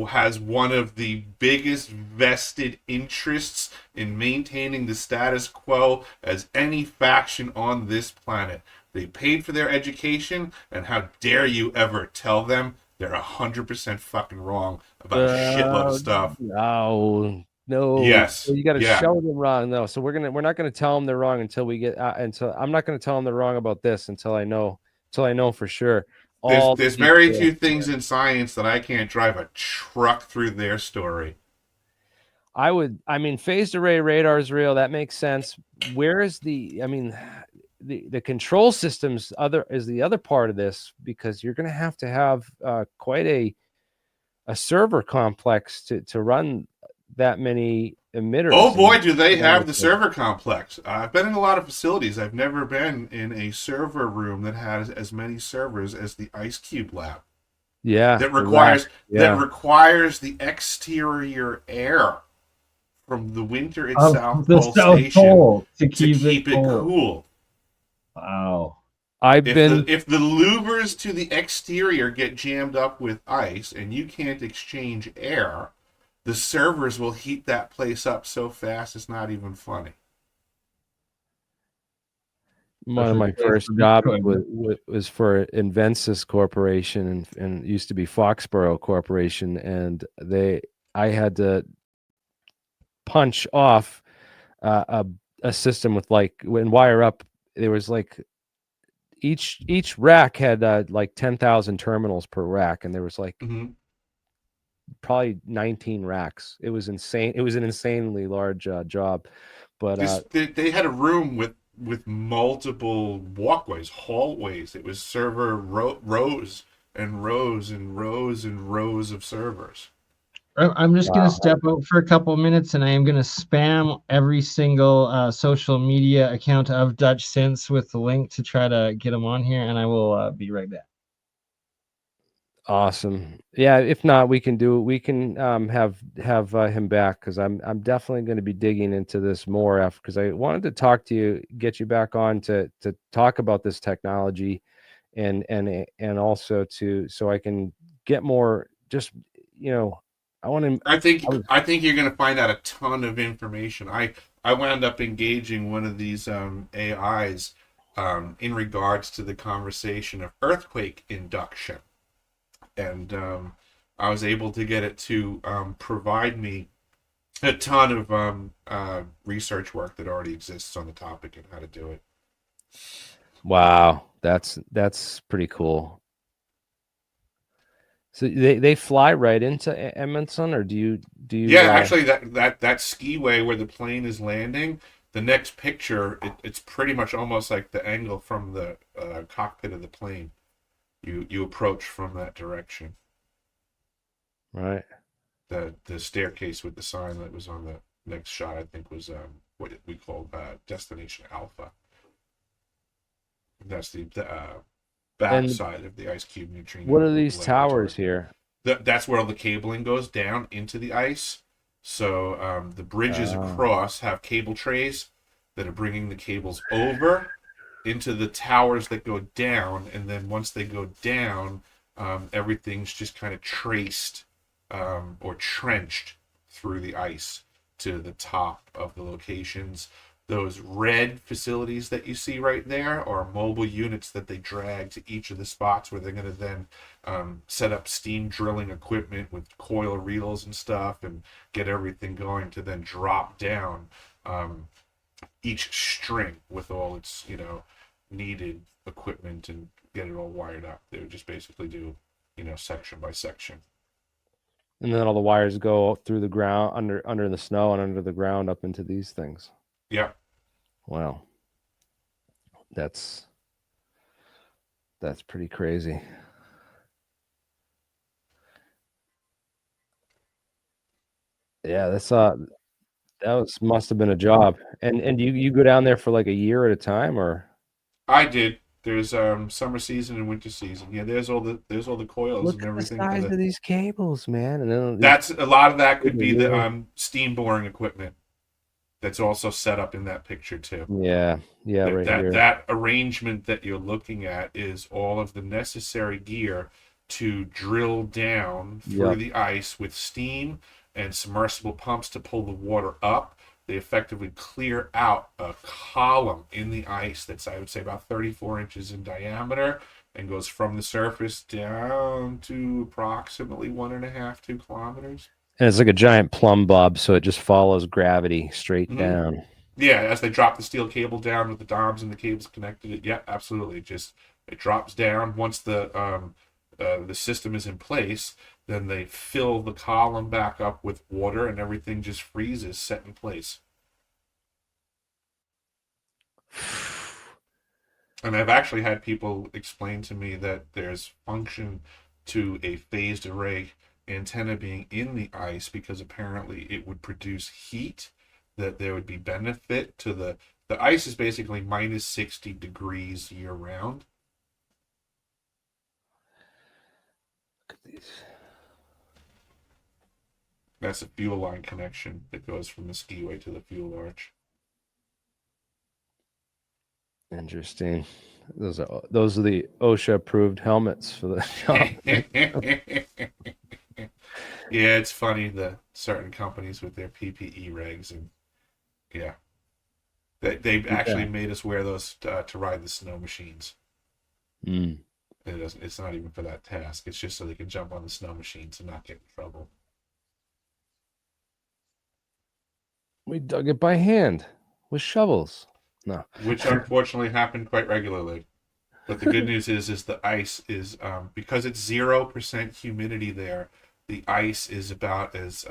has one of the biggest vested interests in maintaining the status quo as any faction on this planet. They paid for their education, and how dare you ever tell them they're 100% fucking wrong about a shitload of stuff. No. Yes. You got to show them wrong. No. So we're not going to tell them they're wrong until we get until I'm not going to tell them they're wrong about this until I know for sure. all the There's very few details. things in science that I can't drive a truck through their story. I mean, phased array radar is real. That makes sense. Where is I mean, the control systems is the other part of this, because you're going to have quite a server complex to run that many emitters. Oh boy, do they have the server complex. I've been in a lot of facilities. I've never been in a server room that has as many servers as the Ice Cube lab. Yeah. That requires the exterior air from the winter at South Pole Station to keep it cool. Wow. If the louvers to the exterior get jammed up with ice and you can't exchange air, the servers will heat that place up so fast it's not even funny. One of my first jobs was for Invensys Corporation, and it used to be Foxborough Corporation, and I had to punch off a system with and wire up. There was like each rack had like 10,000 terminals per rack, and there was like probably 19 racks. It was insane. It was an insanely large job, but they had a room with multiple walkways, hallways. It was server rows and rows and rows and rows of servers. I'm just going to step out for a couple minutes, and I am going to spam every single social media account of Dutch Synths with the link to try to get them on here, and I will be right back. Awesome. Yeah, if not, we can have him back, because I'm definitely going to be digging into this more after, because I wanted to talk to you, get you back on to talk about this technology, and also so I can get more, just I think you're going to find out a ton of information. I wound up engaging one of these AIs in regards to the conversation of earthquake induction, and I was able to get it to provide me a ton of research work that already exists on the topic and how to do it. Wow, that's pretty cool. So they fly right into Edmonton, or do you? Yeah, actually, that skiway where the plane is landing, the next picture, it's pretty much almost like the angle from the cockpit of the plane. You approach from that direction. Right. The staircase with the sign that was on the next shot, I think, was what we call Destination Alpha. That's the back side of the Ice Cube neutrino. What are these towers here? That's where all the cabling goes down into the ice. So the bridges across have cable trays that are bringing the cables over into the towers that go down, and then once they go down, everything's just kind of traced or trenched through the ice to the top of the locations. Those red facilities that you see right there are mobile units that they drag to each of the spots where they're going to then set up steam drilling equipment with coil reels and stuff and get everything going to then drop down each string with all its needed equipment and get it all wired up. They would just basically do section by section. And then all the wires go through the ground, under the snow and under the ground up into these things. Yeah. Wow. That's pretty crazy. Yeah, must have been a job. And you go down there for like a year at a time, or? I did. There's summer season and winter season. Yeah, there's all the coils. Look and everything. Look at the size of these cables, man. And then that's a lot of that could be the steam boring equipment. That's also set up in that picture too. Yeah, right here. That arrangement that you're looking at is all of the necessary gear to drill down through the ice with steam and submersible pumps to pull the water up. They effectively clear out a column in the ice that's, I would say, about 34 inches in diameter and goes from the surface down to approximately 1.5 to 2 kilometers. And it's like a giant plumb bob, so it just follows gravity straight down. Yeah, as they drop the steel cable down with the DOMs and the cables connected. Yeah, absolutely. It just It drops down once the system is in place. Then they fill the column back up with water, and everything just freezes, set in place. And I've actually had people explain to me that there's function to a phased array antenna being in the ice because apparently it would produce heat, that there would be benefit to the ice is basically minus 60 degrees year round. Look at these. That's a fuel line connection that goes from the skiway to the fuel arch. Interesting. Those are the OSHA approved helmets for the job. Yeah, it's funny the certain companies with their PPE regs, and yeah, they actually made us wear those to ride the snow machines. Mm. It's not even for that task. It's just so they can jump on the snow machines and not get in trouble. We dug it by hand with shovels. No. Which unfortunately happened quite regularly. But the good news is the ice is because it's 0% humidity there. The ice is about as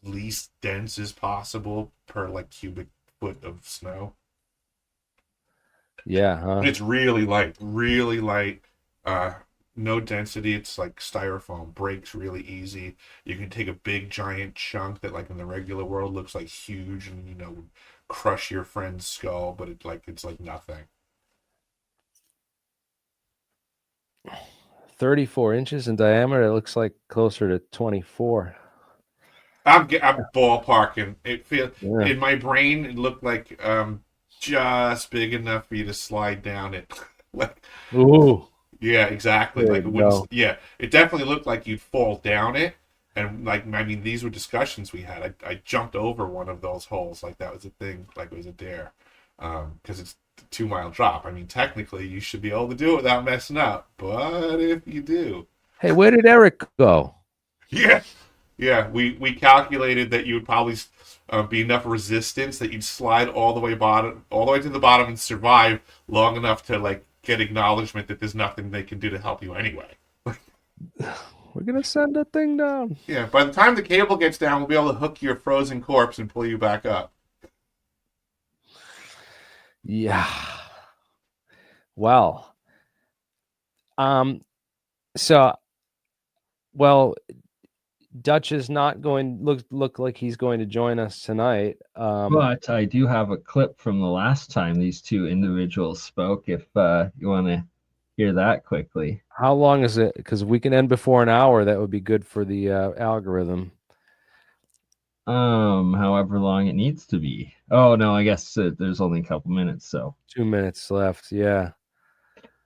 least dense as possible per like cubic foot of snow. Yeah, huh? But it's really light, really light. No density. It's like styrofoam. Breaks really easy. You can take a big giant chunk that like in the regular world looks like huge and would crush your friend's skull, but it's like nothing. 34 inches in diameter. It looks like closer to 24. I'm ballparking. It feels Yeah. in my brain it looked like just big enough for you to slide down it. Like, Ooh. yeah, exactly. There Like it you wouldn't. go. Yeah, it definitely looked like you'd fall down it. And like, I mean, these were discussions we had. I jumped over one of those holes, like that was a thing, like it was a dare, because it's a 2 mile drop. I mean, technically, you should be able to do it without messing up. But if you do, Hey, where did Eric go? yeah, yeah, we calculated that you would probably be enough resistance that you'd slide all the way to the bottom, and survive long enough to like get acknowledgement that there's nothing they can do to help you anyway. We're gonna send that thing down. Yeah, by the time the cable gets down, we'll be able to hook your frozen corpse and pull you back up. Yeah. Well. So, well, Dutch is not going. Look like he's going to join us tonight. But I do have a clip from the last time these two individuals spoke. If you want to hear that quickly. How long is it? Because we can end before an hour. That would be good for the algorithm. However long it needs to be. Oh no, I guess there's only a couple minutes. So 2 minutes left. Yeah.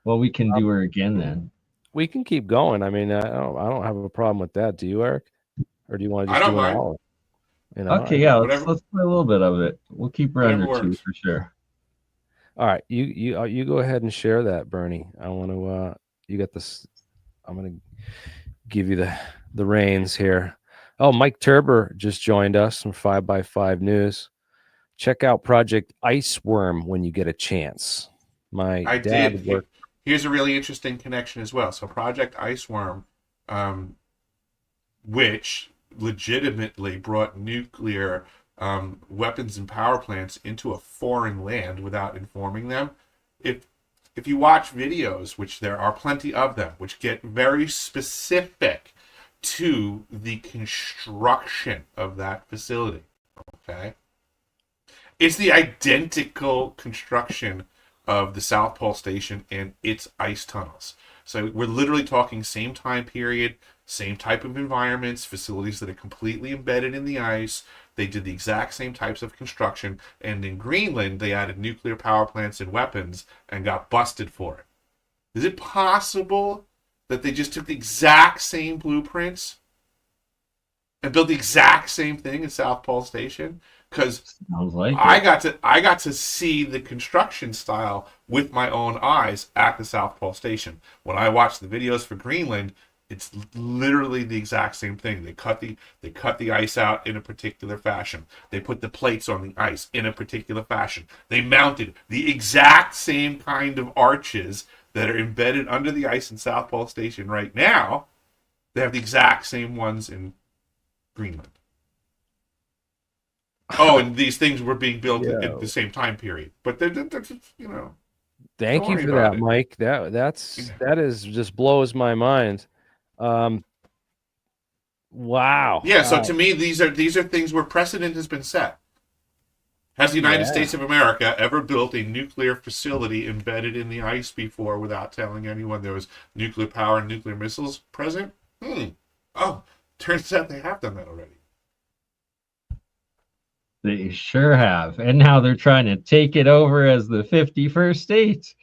Well, we can do her again then. We can keep going. I mean, I don't have a problem with that. Do you, Eric? Or do you want to I just don't do an mind. hour? Okay, yeah, whatever. let's play a little bit of it. We'll keep her under Whatever 2 works. for sure. All right, you go ahead and share that, Bernie. I want to. You got this. I'm gonna give you the reins here. Oh, Mike Turber just joined us from 5x5 News. Check out Project Iceworm when you get a chance. My I dad did. worked. Here's a really interesting connection as well. So Project Iceworm, which legitimately brought nuclear weapons and power plants into a foreign land without informing them. If you watch videos, which there are plenty of them, which get very specific to the construction of that facility, okay? It's the identical construction of the South Pole Station and its ice tunnels. So we're literally talking same time period, same type of environments, facilities that are completely embedded in the ice. They did the exact same types of construction. And in Greenland, they added nuclear power plants and weapons and got busted for it. Is it possible that they just took the exact same blueprints and built the exact same thing in South Pole Station? Because Sounds like I got to see the construction style with my own eyes at the South Pole Station. When I watched the videos for Greenland, It's literally the exact same thing. They cut the ice out in a particular fashion. They put the plates on the ice in a particular fashion. They mounted the exact same kind of arches that are embedded under the ice in South Pole Station right now. They have the exact same ones in Greenland. Oh, and these things were being built at the same time period. But they're you know. Thank you for that, Mike. That is just blows my mind. Wow. Yeah, so to me, these are things where precedent has been set. Has the United States of America ever built a nuclear facility embedded in the ice before without telling anyone there was nuclear power and nuclear missiles present? Oh, turns out they have done that already. They sure have. And now they're trying to take it over as the 51st state.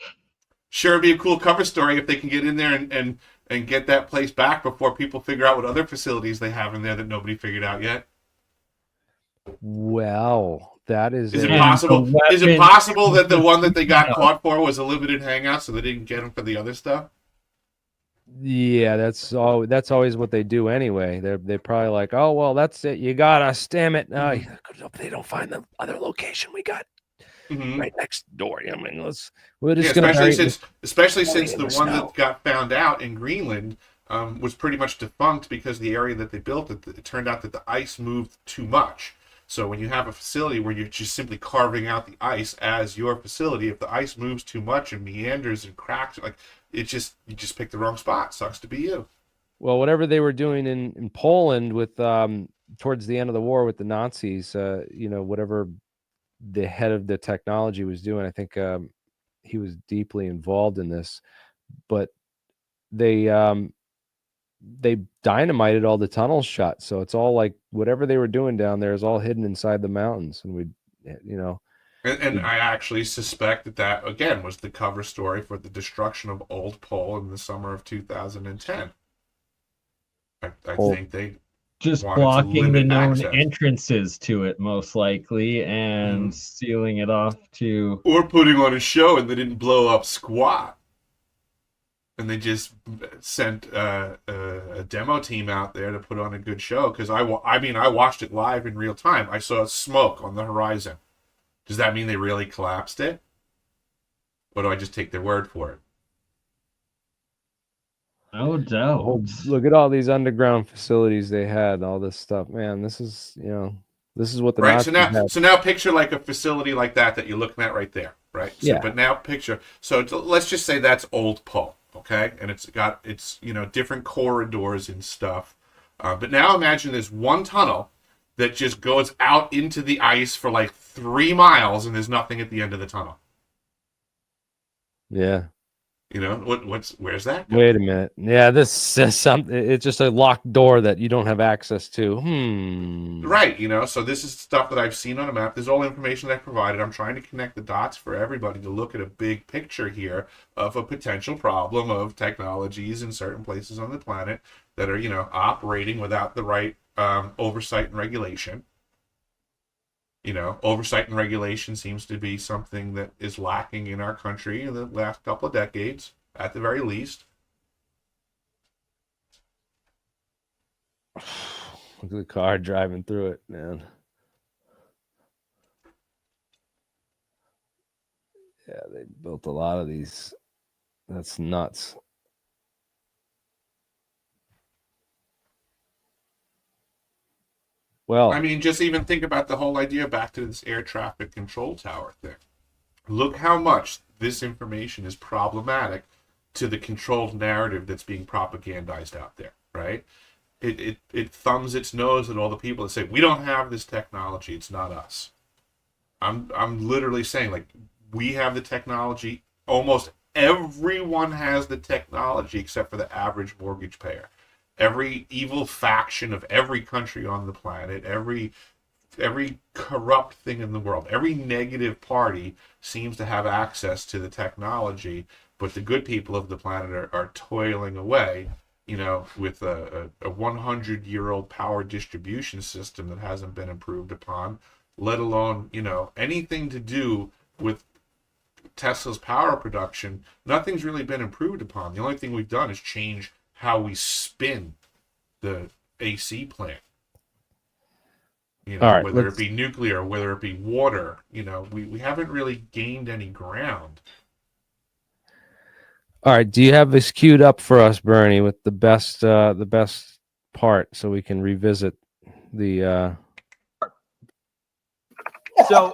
Sure, it'd be a cool cover story if they can get in there and get that place back before people figure out what other facilities they have in there that nobody figured out yet. Well, that is. Is it possible? Is it possible that the one that they got caught for was a limited hangout, so they didn't get him for the other stuff? Yeah, that's always what they do anyway. They're probably like, oh well, that's it. You got us. Damn it! They don't find the other location we got right next door. I mean, we're just especially since the one that got found out in Greenland was pretty much defunct because the area that they built it turned out that the ice moved too much. So when you have a facility where you're just simply carving out the ice as your facility, if the ice moves too much and meanders and cracks, like you just pick the wrong spot. Sucks to be you. Well, whatever they were doing in Poland with towards the end of the war with the Nazis, whatever the head of the technology was doing, I think he was deeply involved in this. But they dynamited all the tunnels shut, so it's all like whatever they were doing down there is all hidden inside the mountains, and And I actually suspect that again was the cover story for the destruction of Old Pole in the summer of 2010. I think they just blocking the known entrances to it, most likely, and sealing it off to, or putting on a show, and they didn't blow up squat. And they just sent a demo team out there to put on a good show. Because I watched it live in real time. I saw smoke on the horizon. Does that mean they really collapsed it? Or do I just take their word for it? No doubt. Oh, look at all these underground facilities they had. All this stuff, man. This is what the right. Nazis So now picture like a facility like that you're looking at right there, right? So, yeah. But now picture. So let's just say that's Old Pole. Okay, and it's got different corridors and stuff. But now imagine there's one tunnel that just goes out into the ice for like 3 miles, and there's nothing at the end of the tunnel. Yeah. Where's that going? Wait a minute. Yeah, this says something. It's just a locked door that you don't have access to. Right. So this is stuff that I've seen on a map. This is all information that I provided. I'm trying to connect the dots for everybody to look at a big picture here of a potential problem of technologies in certain places on the planet that are, operating without the right oversight and regulation. Oversight and regulation seems to be something that is lacking in our country in the last couple of decades, at the very least. Look at the car driving through it, man. Yeah, they built a lot of these. That's nuts. Well, I mean, just even think about the whole idea back to this air traffic control tower thing. Look how much this information is problematic to the controlled narrative that's being propagandized out there, right? It thumbs its nose at all the people that say, we don't have this technology, it's not us. I'm literally saying, like, we have the technology. Almost everyone has the technology except for the average mortgage payer. Every evil faction of every country on the planet, every corrupt thing in the world, every negative party seems to have access to the technology, but the good people of the planet are toiling away, with a 100-year-old power distribution system that hasn't been improved upon, let alone, anything to do with Tesla's power production. Nothing's really been improved upon. The only thing we've done is change how we spin the AC plant. All right, whether it be nuclear, whether it be water, we haven't really gained any ground. All right. Do you have this queued up for us, Bernie, with the best part, so we can revisit the? So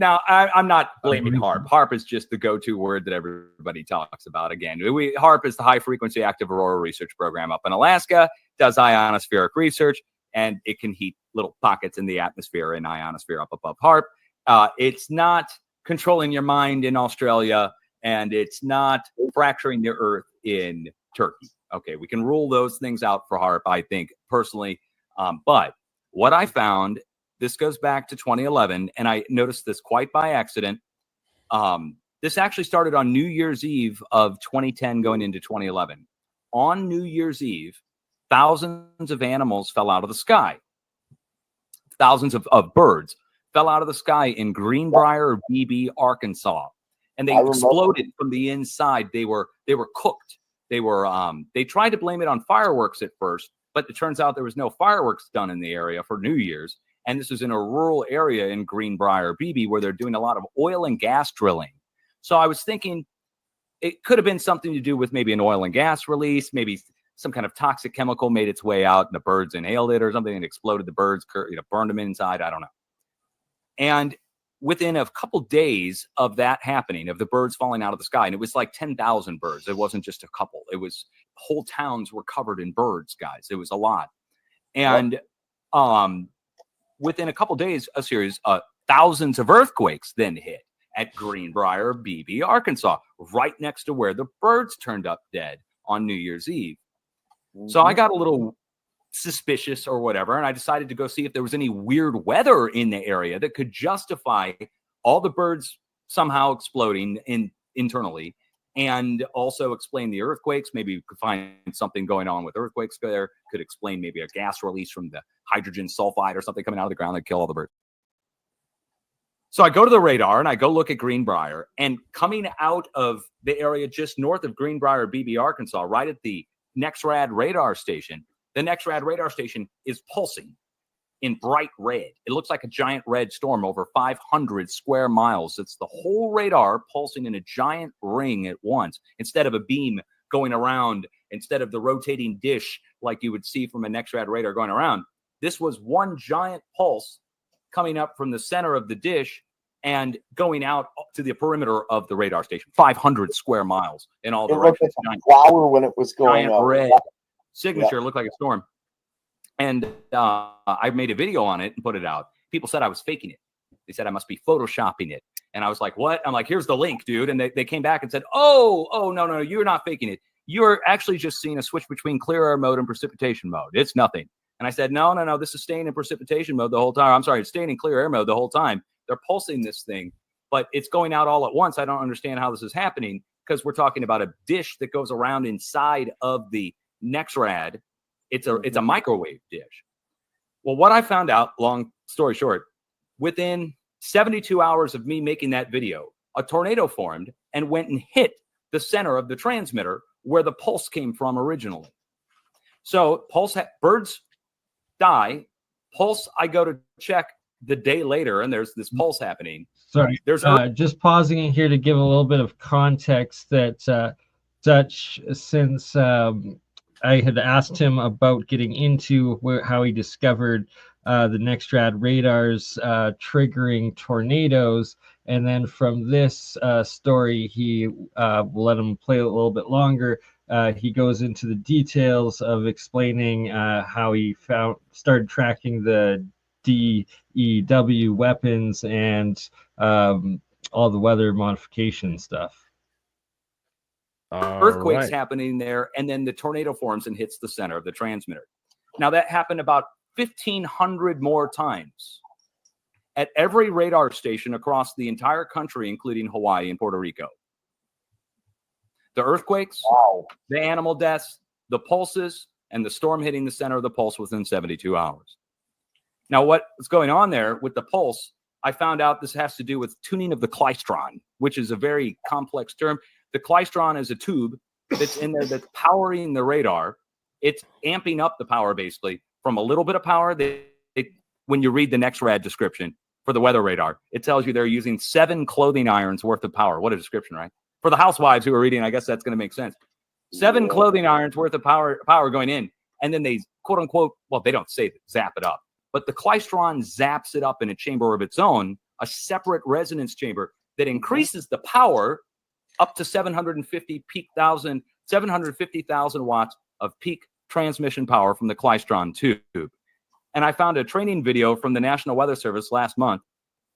I'm not blaming HAARP. HAARP is just the go-to word that everybody talks about. Again, HAARP is the High Frequency Active Aurora Research Program up in Alaska. Does ionospheric research, and it can heat little pockets in the atmosphere and ionosphere up above HAARP. It's not controlling your mind in Australia, and it's not fracturing the Earth in Turkey. Okay, we can rule those things out for HAARP, I think, personally. But what I found, this goes back to 2011, and I noticed this quite by accident. This actually started on New Year's Eve of 2010 going into 2011. On New Year's Eve, thousands of animals fell out of the sky. Thousands of birds fell out of the sky in Greenbrier, BB, Arkansas. And they exploded from the inside. They were cooked. They tried to blame it on fireworks at first, but it turns out there was no fireworks done in the area for New Year's. And this was in a rural area in Greenbrier, BB, where they're doing a lot of oil and gas drilling. So I was thinking it could have been something to do with maybe an oil and gas release, maybe some kind of toxic chemical made its way out and the birds inhaled it or something and exploded the birds, burned them inside. I don't know. And within a couple days of that happening, of the birds falling out of the sky, and it was like 10,000 birds. It wasn't just a couple. It was whole towns were covered in birds, guys. It was a lot. And within a couple days, a series of thousands of earthquakes then hit at Greenbrier, BB, Arkansas, right next to where the birds turned up dead on New Year's Eve. So I got a little suspicious or whatever, and I decided to go see if there was any weird weather in the area that could justify all the birds somehow exploding internally, and also explain the earthquakes. Maybe we could find something going on with earthquakes there. Could explain maybe a gas release from the hydrogen sulfide or something coming out of the ground that kill all the birds. So I go to the radar and I go look at Greenbrier, and coming out of the area just north of Greenbrier, BB, Arkansas, right at the NEXRAD radar station, the NEXRAD radar station is pulsing in bright red. It looks like a giant red storm over 500 square miles. It's the whole radar pulsing in a giant ring at once, instead of a beam going around, instead of the rotating dish like you would see from a NEXRAD radar going around. This was one giant pulse coming up from the center of the dish and going out to the perimeter of the radar station, 500 square miles in all directions. It looked like a flower when it was going giant up. Red signature, looked like a storm. And I made a video on it and put it out. People said I was faking it. They said I must be photoshopping it. And I was like, what? I'm like, here's the link, dude. And they came back and said, oh, no, you're not faking it. You're actually just seeing a switch between clear air mode and precipitation mode. It's nothing. And I said, no, this is staying in precipitation mode the whole time. I'm sorry, it's staying in clear air mode the whole time. They're pulsing this thing, but it's going out all at once. I don't understand how this is happening, because we're talking about a dish that goes around inside of the NEXRAD. It's a microwave dish. Well, what I found out, long story short, within 72 hours of me making that video, a tornado formed and went and hit the center of the transmitter where the pulse came from originally. So birds die. Pulse, I go to check the day later, and there's this pulse happening. Sorry, just pausing in here to give a little bit of context that Dutch, since I had asked him about getting into how he discovered the NEXRAD radars triggering tornadoes, and then from this story, he will let him play a little bit longer. He goes into the details of explaining how he started tracking the DEW weapons and all the weather modification stuff. Earthquakes happening there, and then the tornado forms and hits the center of the transmitter. Now, that happened about 1,500 more times at every radar station across the entire country, including Hawaii and Puerto Rico. The earthquakes, the animal deaths, the pulses, and the storm hitting the center of the pulse within 72 hours. Now, what's going on there with the pulse, I found out this has to do with tuning of the klystron, which is a very complex term. The klystron is a tube that's in there that's powering the radar. It's amping up the power basically from a little bit of power. When you read the NEXRAD description for the weather radar, it tells you they're using 7 clothing irons worth of power. What a description, right? For the housewives who are reading, I guess that's going to make sense. 7 clothing irons worth of power going in, and then they quote unquote, well, they don't say zap it up, but the klystron zaps it up in a chamber of its own, a separate resonance chamber that increases the power up to 750,000 watts of peak transmission power from the klystron tube. And I found a training video from the National Weather Service last month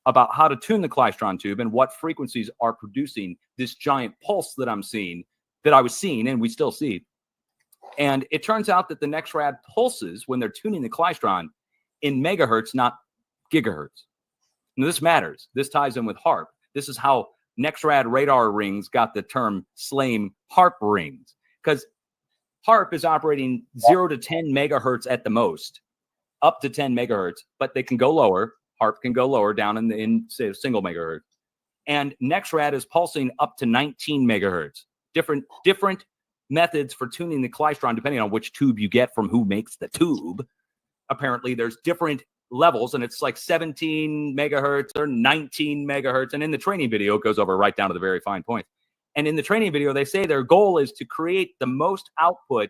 about how to tune the klystron tube and what frequencies are producing this giant pulse that I'm seeing, that I was seeing, and we still see. And it turns out that the NEXRAD pulses when they're tuning the klystron in megahertz, not gigahertz. Now, this matters. This ties in with HARP. This is how NEXRAD radar rings got the term SLAME HARP rings, because HARP is operating 0 to 10 megahertz at the most, up to 10 megahertz, but they can go lower. HARP can go lower down in say, single megahertz. And NEXRAD is pulsing up to 19 megahertz. Different methods for tuning the klystron, depending on which tube you get from who makes the tube. Apparently, there's different levels, and it's like 17 megahertz or 19 megahertz. And in the training video, it goes over right down to the very fine point. And in the training video, they say their goal is to create the most output.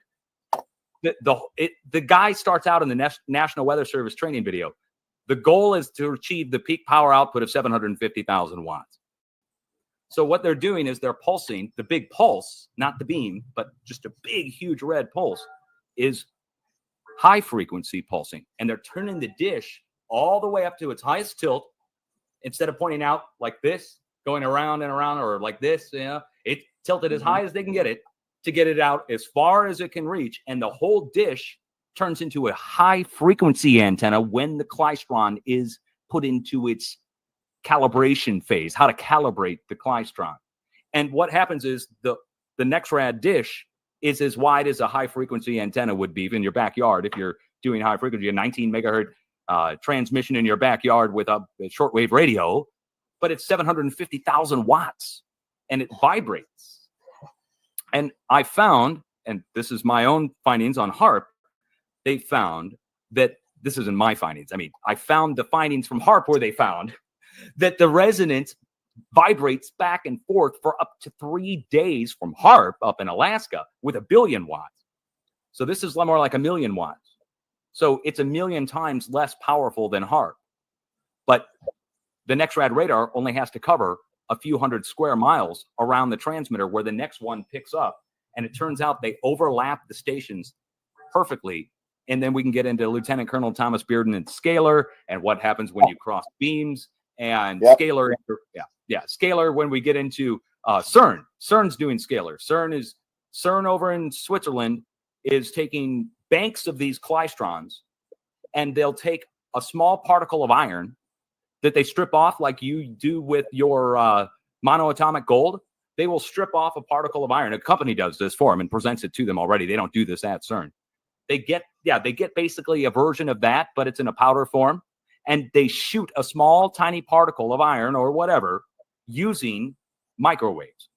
The guy starts out in the National Weather Service training video. The goal is to achieve the peak power output of 750,000 watts. So what they're doing is they're pulsing. The big pulse, not the beam, but just a big, huge red pulse, is high frequency pulsing. And they're turning the dish all the way up to its highest tilt. Instead of pointing out like this, going around and around, or like this, it tilted as high as they can get it to get it out as far as it can reach. And the whole dish turns into a high frequency antenna when the klystron is put into its calibration phase, how to calibrate the klystron. And what happens is the NEXRAD dish is as wide as a high frequency antenna would be in your backyard. If you're doing high frequency, a 19 megahertz transmission in your backyard with a shortwave radio, but it's 750,000 watts and it vibrates. And I found, and this is my own findings on HARP, they found that, this isn't my findings. I mean, I found the findings from HARP where they found that the resonance vibrates back and forth for up to 3 days from HARP up in Alaska with 1 billion watts. So this is more like 1 million watts. So it's 1 million times less powerful than HARP. But the NEXRAD radar only has to cover a few hundred square miles around the transmitter where the next one picks up. And it turns out they overlap the stations perfectly. And then we can get into Lieutenant Colonel Thomas Bearden and scalar and what happens when you cross beams and scalar. Scalar when we get into CERN. CERN's doing scalar. CERN over in Switzerland is taking banks of these klystrons, and they'll take a small particle of iron that they strip off like you do with your monoatomic gold. They will strip off a particle of iron. A company does this for them and presents it to them already. They don't do this at CERN. They get basically a version of that, but it's in a powder form. And they shoot a small, tiny particle of iron or whatever using microwaves.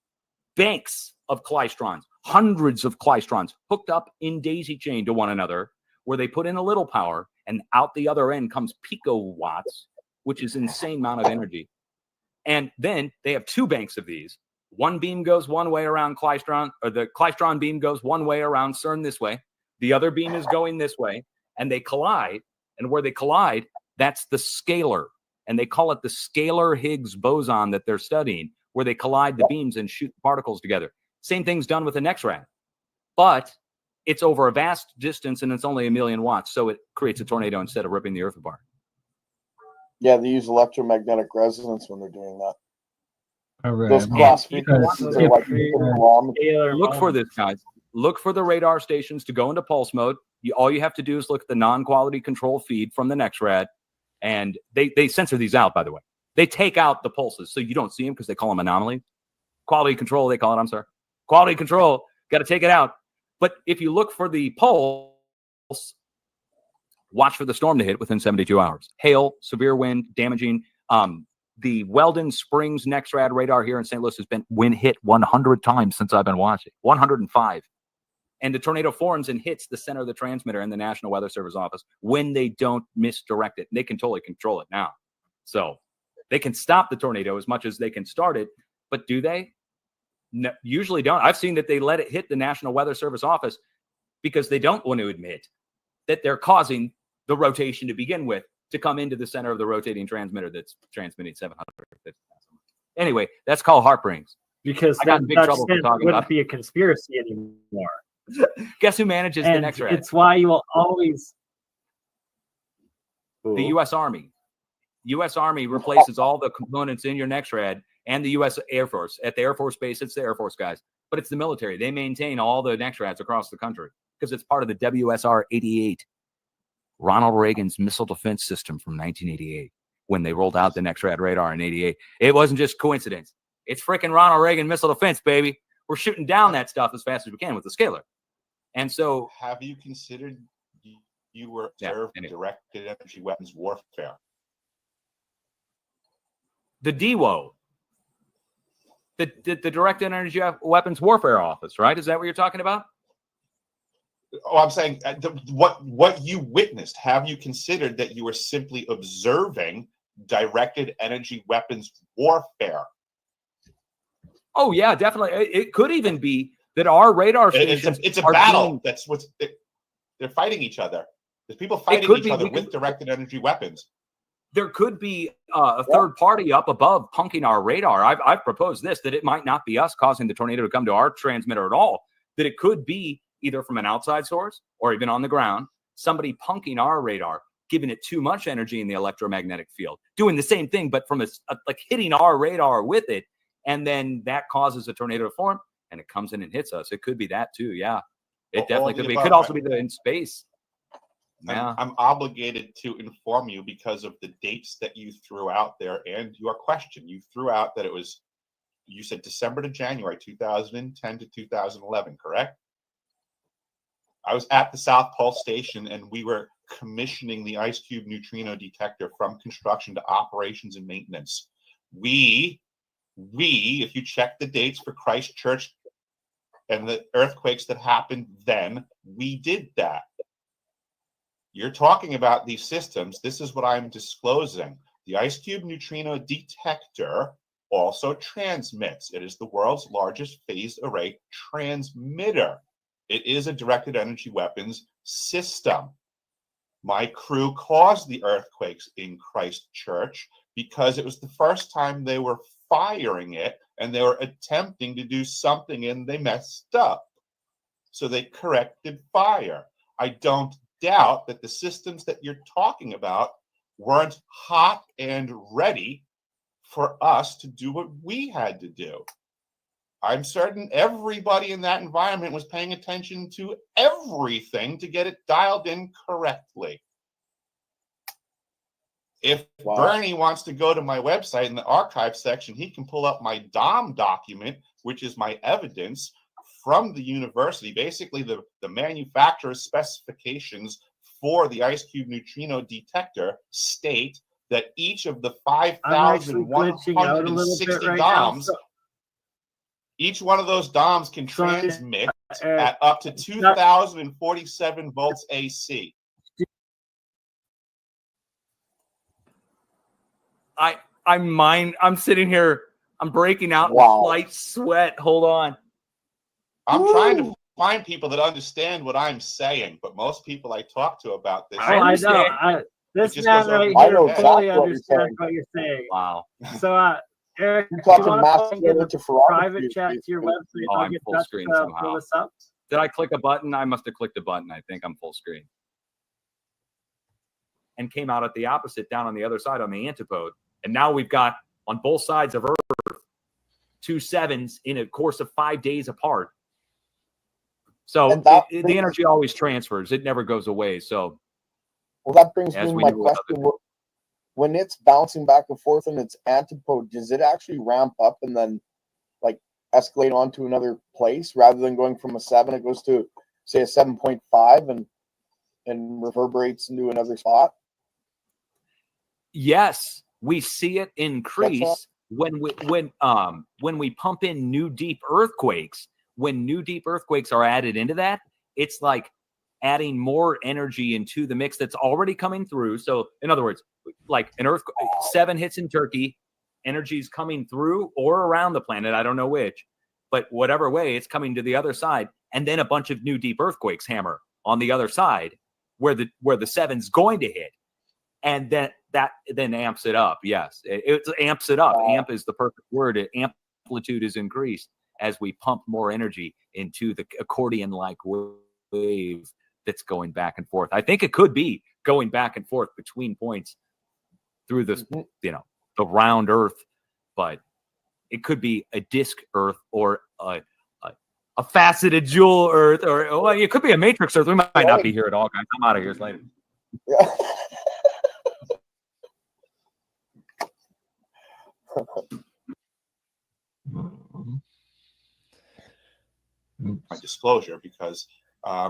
Banks of klystrons, hundreds of klystrons hooked up in daisy chain to one another, where they put in a little power, and out the other end comes picowatts, which is an insane amount of energy. And then they have 2 banks of these. One beam goes one way around klystron, or the klystron beam goes one way around CERN this way. The other beam is going this way, and they collide. And where they collide, that's the scalar. And they call it the scalar Higgs boson that they're studying, where they collide the beams and shoot particles together. Same thing's done with the NEXRAD, but it's over a vast distance and it's only 1 million watts. So it creates a tornado instead of ripping the earth apart. Yeah, they use electromagnetic resonance when they're doing that. All right. Those cross frequencies are like Look for this, guys. Look for the radar stations to go into pulse mode. All you have to do is look at the non-quality control feed from the NEXRAD, and they censor these out, by the way. They take out the pulses, so you don't see them because they call them anomalies. Quality control, they call it. I'm sorry. Quality control, got to take it out. But if you look for the pulse, watch for the storm to hit within 72 hours. Hail, severe wind, damaging. the Weldon Springs NEXRAD radar here in St. Louis has been hit 100 times since I've been watching. 105. And the tornado forms and hits the center of the transmitter in the National Weather Service office when they don't misdirect it. They can totally control it now. So they can stop the tornado as much as they can start it. But do they? No, usually don't. I've seen that they let it hit the National Weather Service office because they don't want to admit that they're causing the rotation to begin with to come into the center of the rotating transmitter that's transmitting 750. Anyway, that's called heart rings. Because I got in big trouble for it talking wouldn't about be a conspiracy anymore. Guess who manages And the NEXRAD? it's why you will always. The U.S. Army. U.S. Army replaces all the components in your NEXRAD and the U.S. Air Force. At the Air Force Base, it's the Air Force guys. But it's the military. They maintain all the NEXRADs across the country because it's part of the WSR 88, Ronald Reagan's missile defense system from 1988, when they rolled out the NEXRAD radar in 88. It wasn't just coincidence. It's freaking Ronald Reagan missile defense, baby. We're shooting down that stuff as fast as we can with the scalar. And so, have you considered you were observed directed energy weapons warfare? The DWO, the Directed Energy Weapons Warfare Office, right? Is that what you're talking about? Oh, I'm saying what you witnessed. Have you considered that you were simply observing directed energy weapons warfare? Oh yeah, definitely. It could even be that our radar stations. It's a battle. That's what's they're fighting each other. There's people fighting each other with directed energy weapons. There could be a third party up above punking our radar. I've proposed this, that it might not be us causing the tornado to come to our transmitter at all. That it could be either from an outside source or even on the ground, somebody punking our radar, giving it too much energy in the electromagnetic field, doing the same thing, but from like hitting our radar with it. And then that causes a tornado to form and it comes in and hits us. It could be that too. Yeah, it definitely could be. It could also be in space. Yeah. I'm obligated to inform you because of the dates that you threw out there and your question. You threw out that you said December to January 2010 to 2011, correct? I was at the South Pole Station and we were commissioning the Ice Cube neutrino detector from construction to operations and maintenance. We, if you check the dates for Christchurch and the earthquakes that happened then, we did that. You're talking about these systems. This is what I'm disclosing. The Ice Cube neutrino detector also transmits. It is the world's largest phased array transmitter. It is a directed energy weapons system. My crew caused the earthquakes in Christchurch because it was the first time they were firing it and they were attempting to do something and they messed up. So they corrected fire. I don't doubt that the systems that you're talking about weren't hot and ready for us to do what we had to do. I'm certain everybody in that environment was paying attention to everything to get it dialed in correctly. If Bernie wants to go to my website in the archive section, he can pull up my DOM document, which is my evidence from the university. Basically, the manufacturer's specifications for the Ice Cube neutrino detector state that each of the 5,160 DOMs, each one of those DOMs can transmit at up to 2,047 volts AC. I'm sitting here, I'm breaking out in slight sweat. Hold on. I'm trying to find people that understand what I'm saying, but most people I talk to about this, I know. This man right here fully understands what you're saying. Wow. So, Eric, You're you talking want to get a to private chat to your website? Oh, I'll I'm get full that screen to somehow. pull this up. Did I click a button? I must have clicked a button. I think I'm full screen. And came out at the opposite, down on the other side on the antipode. And now we've got on both sides of Earth 2 7s in a course of 5 days apart. So the energy always transfers. It never goes away. So, well, that brings me to my question. When it's bouncing back and forth in its antipode, does it actually ramp up and then like escalate onto another place rather than going from a 7? It goes to say a 7.5 and reverberates into another spot. Yes. we see it increase when we pump in new deep earthquakes. When new deep earthquakes are added into that, it's like adding more energy into the mix that's already coming through. So in other words, like an earthquake, 7 hits in Turkey, energy's coming through or around the planet, I don't know which, but whatever way, it's coming to the other side, and then a bunch of new deep earthquakes hammer on the other side where the 7's going to hit, and that then amps it up. Yes, it amps it up. Amp is the perfect word. Amplitude is increased as we pump more energy into the accordion-like wave that's going back and forth. I think it could be going back and forth between points through this, the round Earth, but it could be a disk Earth or a faceted jewel Earth, or well, it could be a matrix Earth. We might not be here at all, guys. I'm out of here later. Yeah. My disclosure, because I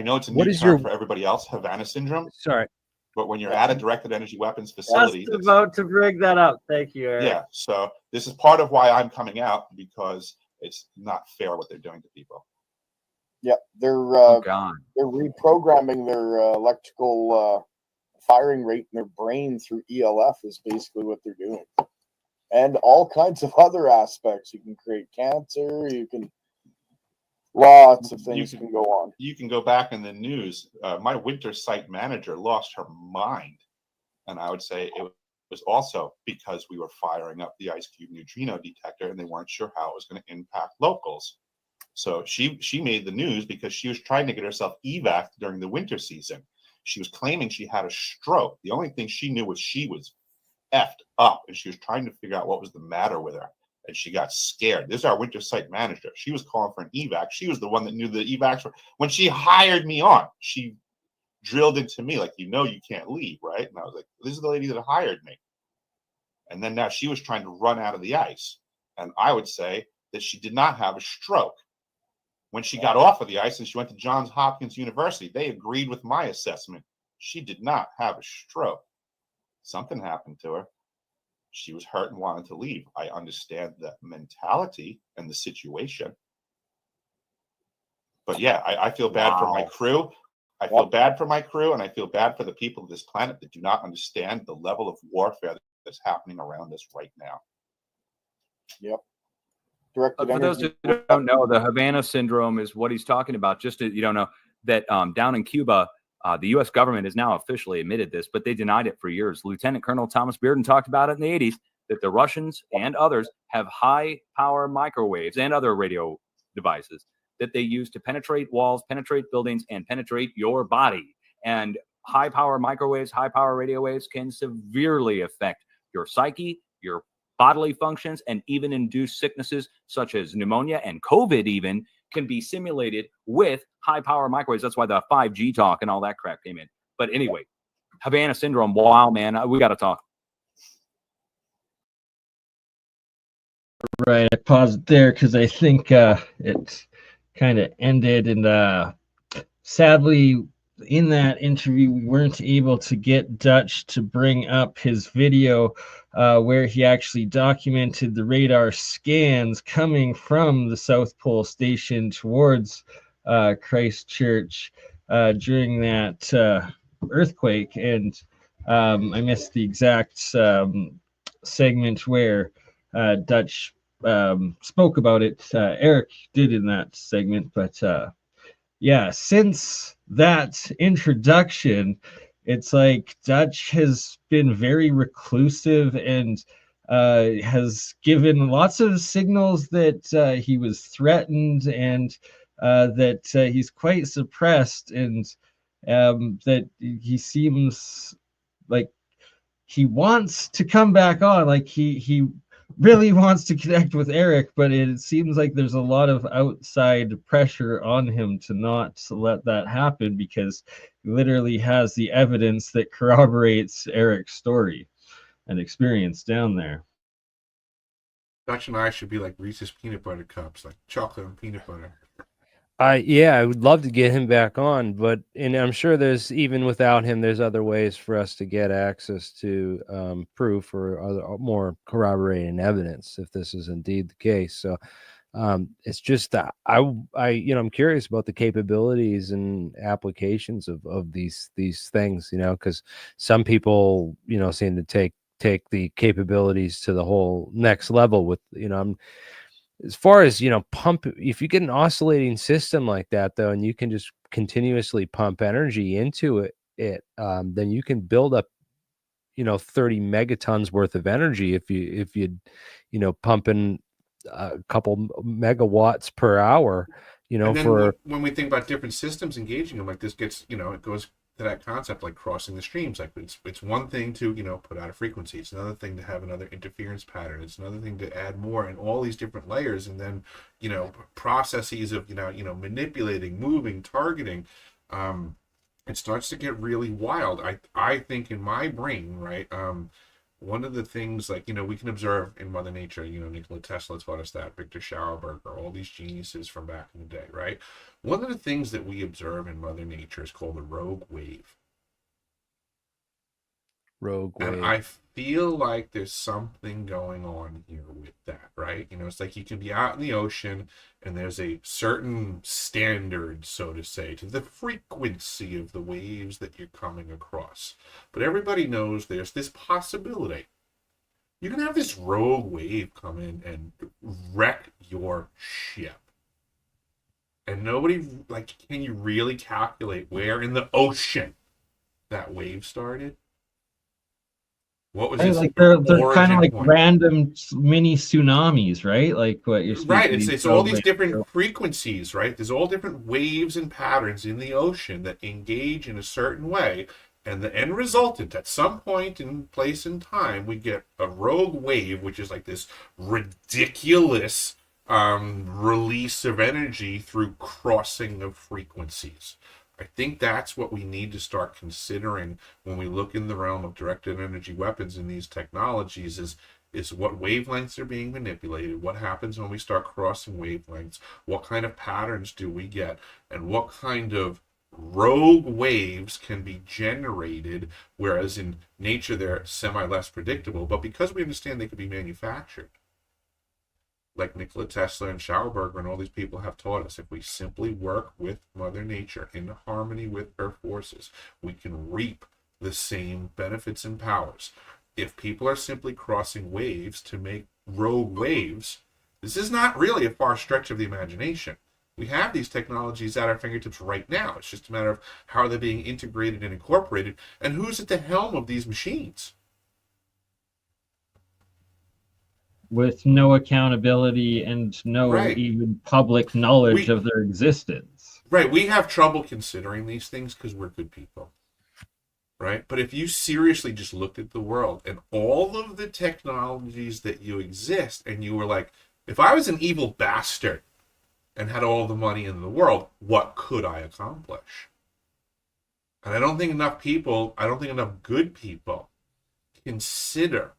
know it's a What new is term your- for everybody else, Havana syndrome. Sorry. But when you're at a directed energy weapons Just facility, about to bring that up. Thank you, Eric. yeah. So this is part of why I'm coming out, because it's not fair what they're doing to people. Yeah, they're Oh God. they're reprogramming their electrical firing rate in their brain through ELF is basically what they're doing, and all kinds of other aspects. You can create cancer. You can lots of things can go on. You can go back in the news. My winter site manager lost her mind, and I would say it was also because we were firing up the ice cube neutrino detector, and they weren't sure how it was going to impact locals. So she made the news because she was trying to get herself evac during the winter season. She was claiming she had a stroke. The only thing she knew was she was effed up, and she was trying to figure out what was the matter with her. And she got scared. This is our winter site manager. She was calling for an evac. She was the one that knew the evacs were. When she hired me on, she drilled into me like, you can't leave, right? And I was like, this is the lady that hired me. And then now she was trying to run out of the ice. And I would say that she did not have a stroke. When she got off of the ice and she went to Johns Hopkins University, they agreed with my assessment. She did not have a stroke. Something happened to her. She was hurt and wanted to leave. I understand the mentality and the situation. But yeah, I feel bad for my crew. I feel bad for my crew, and I feel bad for the people of this planet that do not understand the level of warfare that's happening around us right now. Yep. Directed For those who don't know, the Havana syndrome is what he's talking about. Just so you don't know that down in Cuba, the U.S. government has now officially admitted this, but they denied it for years. Lieutenant Colonel Thomas Bearden talked about it in the 80s, that the Russians and others have high-power microwaves and other radio devices that they use to penetrate walls, penetrate buildings, and penetrate your body. And high-power microwaves, high-power radio waves can severely affect your psyche, your bodily functions, and even induce sicknesses such as pneumonia and COVID even can be simulated with high-power microwaves. That's why the 5G talk and all that crap came in. But anyway, Havana syndrome, wow, man, we got to talk. Right, I paused there because I think it kind of ended, and sadly, in that interview, we weren't able to get Dutch to bring up his video where he actually documented the radar scans coming from the South Pole Station towards Christchurch during that earthquake. And I missed the exact segment where Dutch spoke about it. Eric did in that segment, but yeah, since that introduction, it's like Dutch has been very reclusive and has given lots of signals that he was threatened and that he's quite suppressed, and that he seems like he wants to come back on, like he really wants to connect with Eric, but it seems like there's a lot of outside pressure on him to not let that happen, because he literally has the evidence that corroborates Eric's story and experience down there. Dutch and I should be like Reese's peanut butter cups, like chocolate and peanut butter. I would love to get him back on, but and I'm sure there's even without him, there's other ways for us to get access to proof or other more corroborating evidence if this is indeed the case. So it's just that I'm curious about the capabilities and applications of these things, because some people seem to take the capabilities to the whole next level with as far as pump. If you get an oscillating system like that though, and you can just continuously pump energy into then you can build up 30 megatons worth of energy if you pump in a couple megawatts per hour, And then for when we think about different systems engaging them, like this gets, it goes to that concept like crossing the streams. Like it's one thing to, put out a frequency. It's another thing to have another interference pattern. It's another thing to add more and all these different layers. And then, processes of, manipulating, moving, targeting. It starts to get really wild. I think in my brain, right? One of the things like we can observe in Mother Nature, Nikola Tesla taught us that, Victor Schauberger, all these geniuses from back in the day, right? One of the things that we observe in Mother Nature is called the rogue wave. And I feel like there's something going on here with that, right? It's like you can be out in the ocean and there's a certain standard, so to say, to the frequency of the waves that you're coming across. But everybody knows there's this possibility. You can have this rogue wave come in and wreck your ship. And nobody, can you really calculate where in the ocean that wave started? What was this? They're kind of like random mini tsunamis, right? Like what you're speaking. Right. It's all these different frequencies, right? There's all different waves and patterns in the ocean that engage in a certain way. And the end resultant, at some point in place and time, we get a rogue wave, which is like this ridiculous release of energy through crossing of frequencies. I think that's what we need to start considering when we look in the realm of directed energy weapons and these technologies is what wavelengths are being manipulated, what happens when we start crossing wavelengths, what kind of patterns do we get, and what kind of rogue waves can be generated, whereas in nature they're semi-less predictable, but because we understand they could be manufactured. Like Nikola Tesla and Schauberger and all these people have taught us, if we simply work with Mother Nature in harmony with her forces, we can reap the same benefits and powers. If people are simply crossing waves to make rogue waves, this is not really a far stretch of the imagination. We have these technologies at our fingertips right now. It's just a matter of how they're being integrated and incorporated, and who's at the helm of these machines. With no accountability and no even public knowledge of their existence. Right. We have trouble considering these things because we're good people. Right. But if you seriously just looked at the world and all of the technologies that you exist, and you were like, if I was an evil bastard and had all the money in the world, what could I accomplish? And I don't think enough good people consider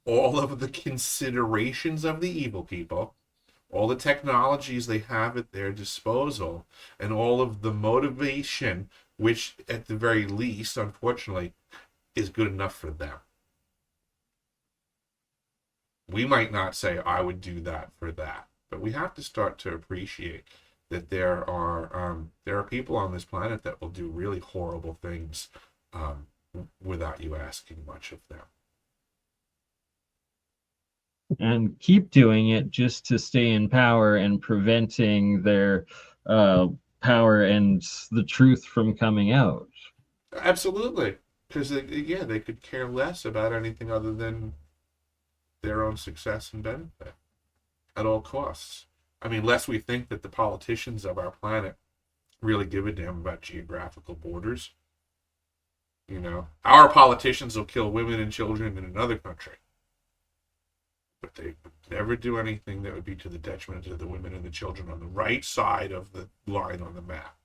all of the considerations of the evil people, all the technologies they have at their disposal, and all of the motivation, which at the very least, unfortunately, is good enough for them. We might not say, I would do that for that, but we have to start to appreciate that there are people on this planet that will do really horrible things without you asking much of them. And keep doing it just to stay in power and preventing their power and the truth from coming out. Absolutely. Because, they could care less about anything other than their own success and benefit at all costs. I mean, lest we think that the politicians of our planet really give a damn about geographical borders. Our politicians will kill women and children in another country. But they would never do anything that would be to the detriment of the women and the children on the right side of the line on the map.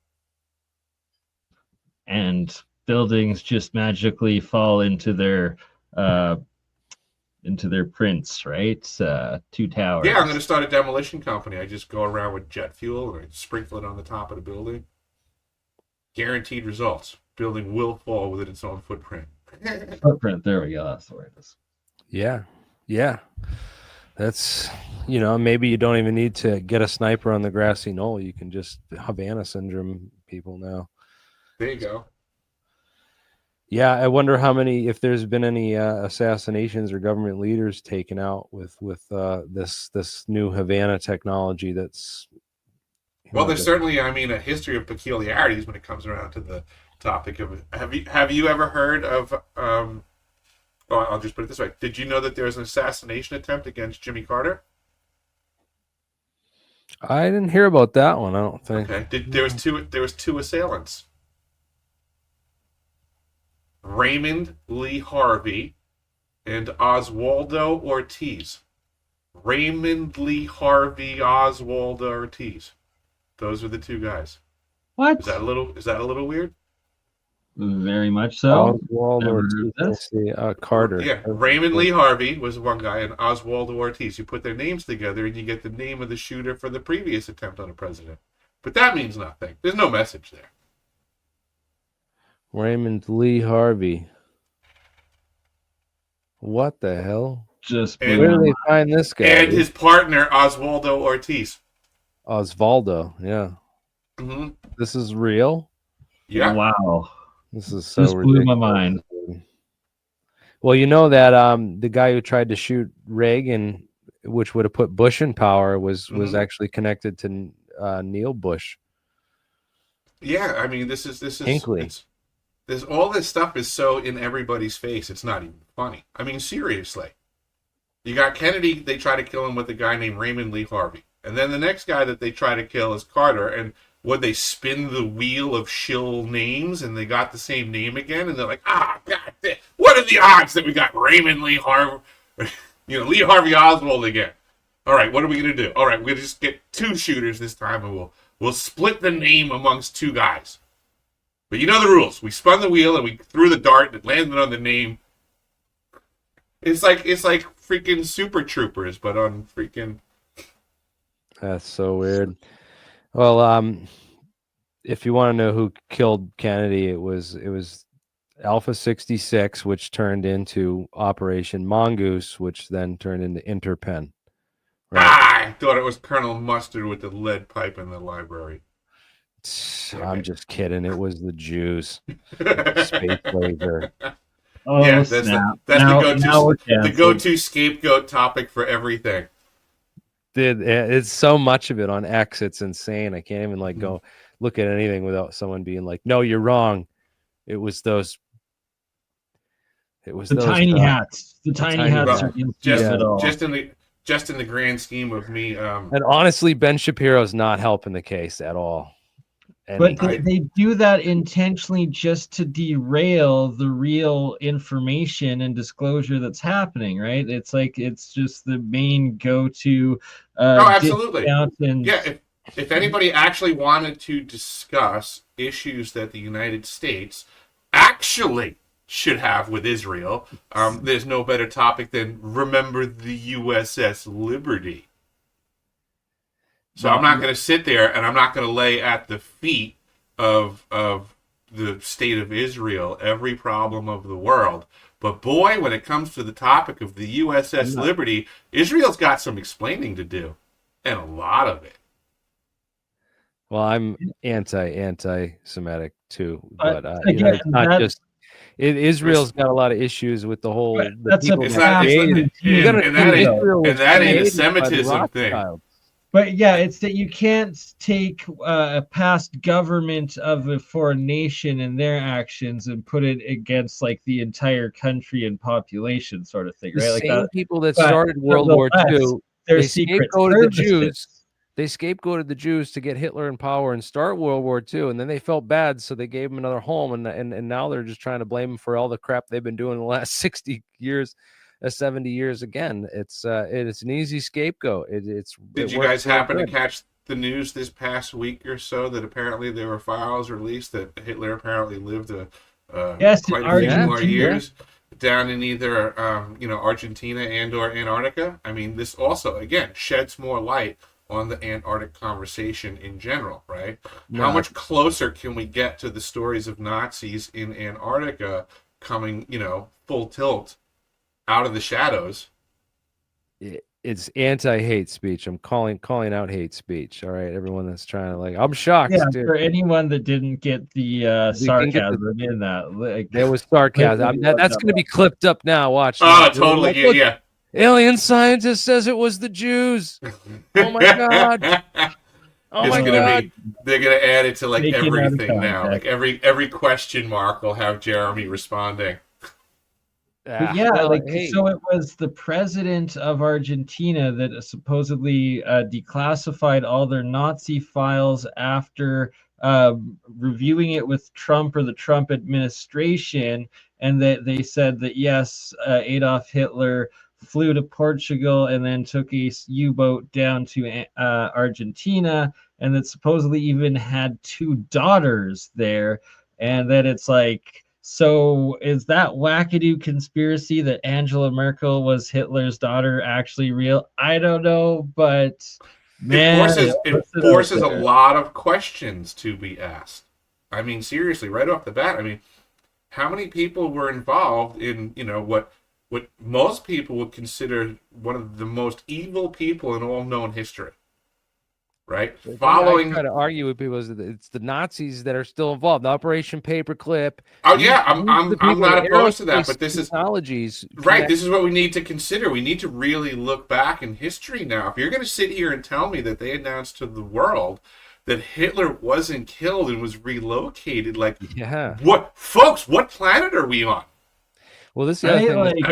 And buildings just magically fall into their into their prints, right? Two towers. Yeah, I'm going to start a demolition company. I just go around with jet fuel and I sprinkle it on the top of the building. Guaranteed results. Building will fall within its own footprint. Footprint. There we go. That's the word. Yeah. Yeah. That's, maybe you don't even need to get a sniper on the grassy knoll. You can just Havana syndrome people now. There you go. Yeah, I wonder if there's been any assassinations or government leaders taken out with this new Havana technology. That's well, there's certainly, a history of peculiarities when it comes around to the topic of. Have you ever heard of? I'll just put it this way: did you know that there was an assassination attempt against Jimmy Carter? I didn't hear about that one. I don't think. Okay, there was two assailants. Raymond Lee Harvey and Oswaldo Ortiz. Raymond Lee Harvey, Oswaldo Ortiz. Those are the two guys. What? Is that a little weird? Very much so. Oswaldo Ortiz. Carter. Yeah, Raymond Lee Harvey was one guy, and Oswaldo Ortiz. You put their names together, and you get the name of the shooter for the previous attempt on a president. But that means nothing. There's no message there. Raymond Lee Harvey. What the hell? Where do they find this guy? And his partner, Oswaldo Ortiz. Osvaldo, yeah. Mm-hmm. This is real? Yeah. Wow. This is so ridiculous. Blew my mind. Well, you know that the guy who tried to shoot Reagan, which would have put Bush in power, was actually connected to Neil Bush. Yeah, this is Hinckley. There's all this stuff is so in everybody's face. It's not even funny. Seriously. You got Kennedy. They try to kill him with a guy named Raymond Lee Harvey, and then the next guy that they try to kill is Carter. And would they spin the wheel of shill names, and they got the same name again? And they're like, God, what are the odds that we got Raymond Lee Harvey, Lee Harvey Oswald again? All right, what are we gonna do? All right, we'll just get two shooters this time, and we'll split the name amongst two guys. But you know the rules. We spun the wheel and we threw the dart and it landed on the name. It's like freaking Super Troopers, but on freaking. That's so weird. Well, if you want to know who killed Kennedy, it was Alpha 66, which turned into Operation Mongoose, which then turned into Interpen. Right? I thought it was Colonel Mustard with the lead pipe in the library. I'm just kidding. It was the Jews. Space laser. Oh, yeah, that's the go-to scapegoat topic for everything. Dude, it's so much of it on X. It's insane. I can't even go look at anything without someone being like, "No, you're wrong." It was those. The tiny hats. The tiny hats are just in the grand scheme of me. And honestly, Ben Shapiro's not helping the case at all. But they do that intentionally just to derail the real information and disclosure that's happening, right? It's just the main go-to. Absolutely. Yeah, if anybody actually wanted to discuss issues that the United States actually should have with Israel, there's no better topic than remember the USS Liberty. So I'm not going to sit there and I'm not going to lay at the feet of the state of Israel every problem of the world. But boy, when it comes to the topic of the USS Liberty, Israel's got some explaining to do, and a lot of it. Well, I'm anti-Semitic too, but it's not just. Israel's got a lot of issues with the whole. That ain't a Semitism thing. But yeah, it's that you can't take a past government of a foreign nation and their actions and put it against the entire country and population sort of thing, right? The same people that started World War II, they scapegoated the Jews. They scapegoated the Jews to get Hitler in power and start World War II, and then they felt bad, so they gave him another home, and now they're just trying to blame him for all the crap they've been doing the last 60 years. 70 years again. It's an easy scapegoat. Did you guys happen to catch the news this past week or so that apparently there were files released that Hitler apparently lived quite a few more years? down in either Argentina and or Antarctica. I mean, this also again sheds more light on the Antarctic conversation in general, right? How much closer can we get to the stories of Nazis in Antarctica coming, full tilt out of the shadows? It's anti-hate speech. I'm calling out hate speech. All right, everyone that's trying to I'm shocked. Yeah, dude. for anyone that didn't get the sarcasm in that, there was sarcasm. That's going to be clipped up now. Watch. Oh, totally. Yeah. Alien scientist says it was the Jews. Oh my god. Oh my god. They're gonna add it to everything now. Like every question mark will have Jeremy responding. So it was the president of Argentina that supposedly declassified all their Nazi files after reviewing it with Trump or the Trump administration, and that they said that yes, Adolf Hitler flew to Portugal and then took a U-boat down to Argentina, and that supposedly even had 2 daughters there, and that it's like. So is that wackadoo conspiracy that Angela Merkel was Hitler's daughter actually real? I don't know, but man, it forces a lot of questions to be asked. I mean, seriously, right off the bat, I mean, how many people were involved in, what most people would consider one of the most evil people in all known history? Right. Following, I try to argue with people is that it's the Nazis that are still involved. The Operation Paperclip. Oh yeah, I'm not opposed to that, but this is technologies. Right. This is what we need to consider. We need to really look back in history now. If you're going to sit here and tell me that they announced to the world that Hitler wasn't killed and was relocated, what, folks? What planet are we on? Well, this is the other thing.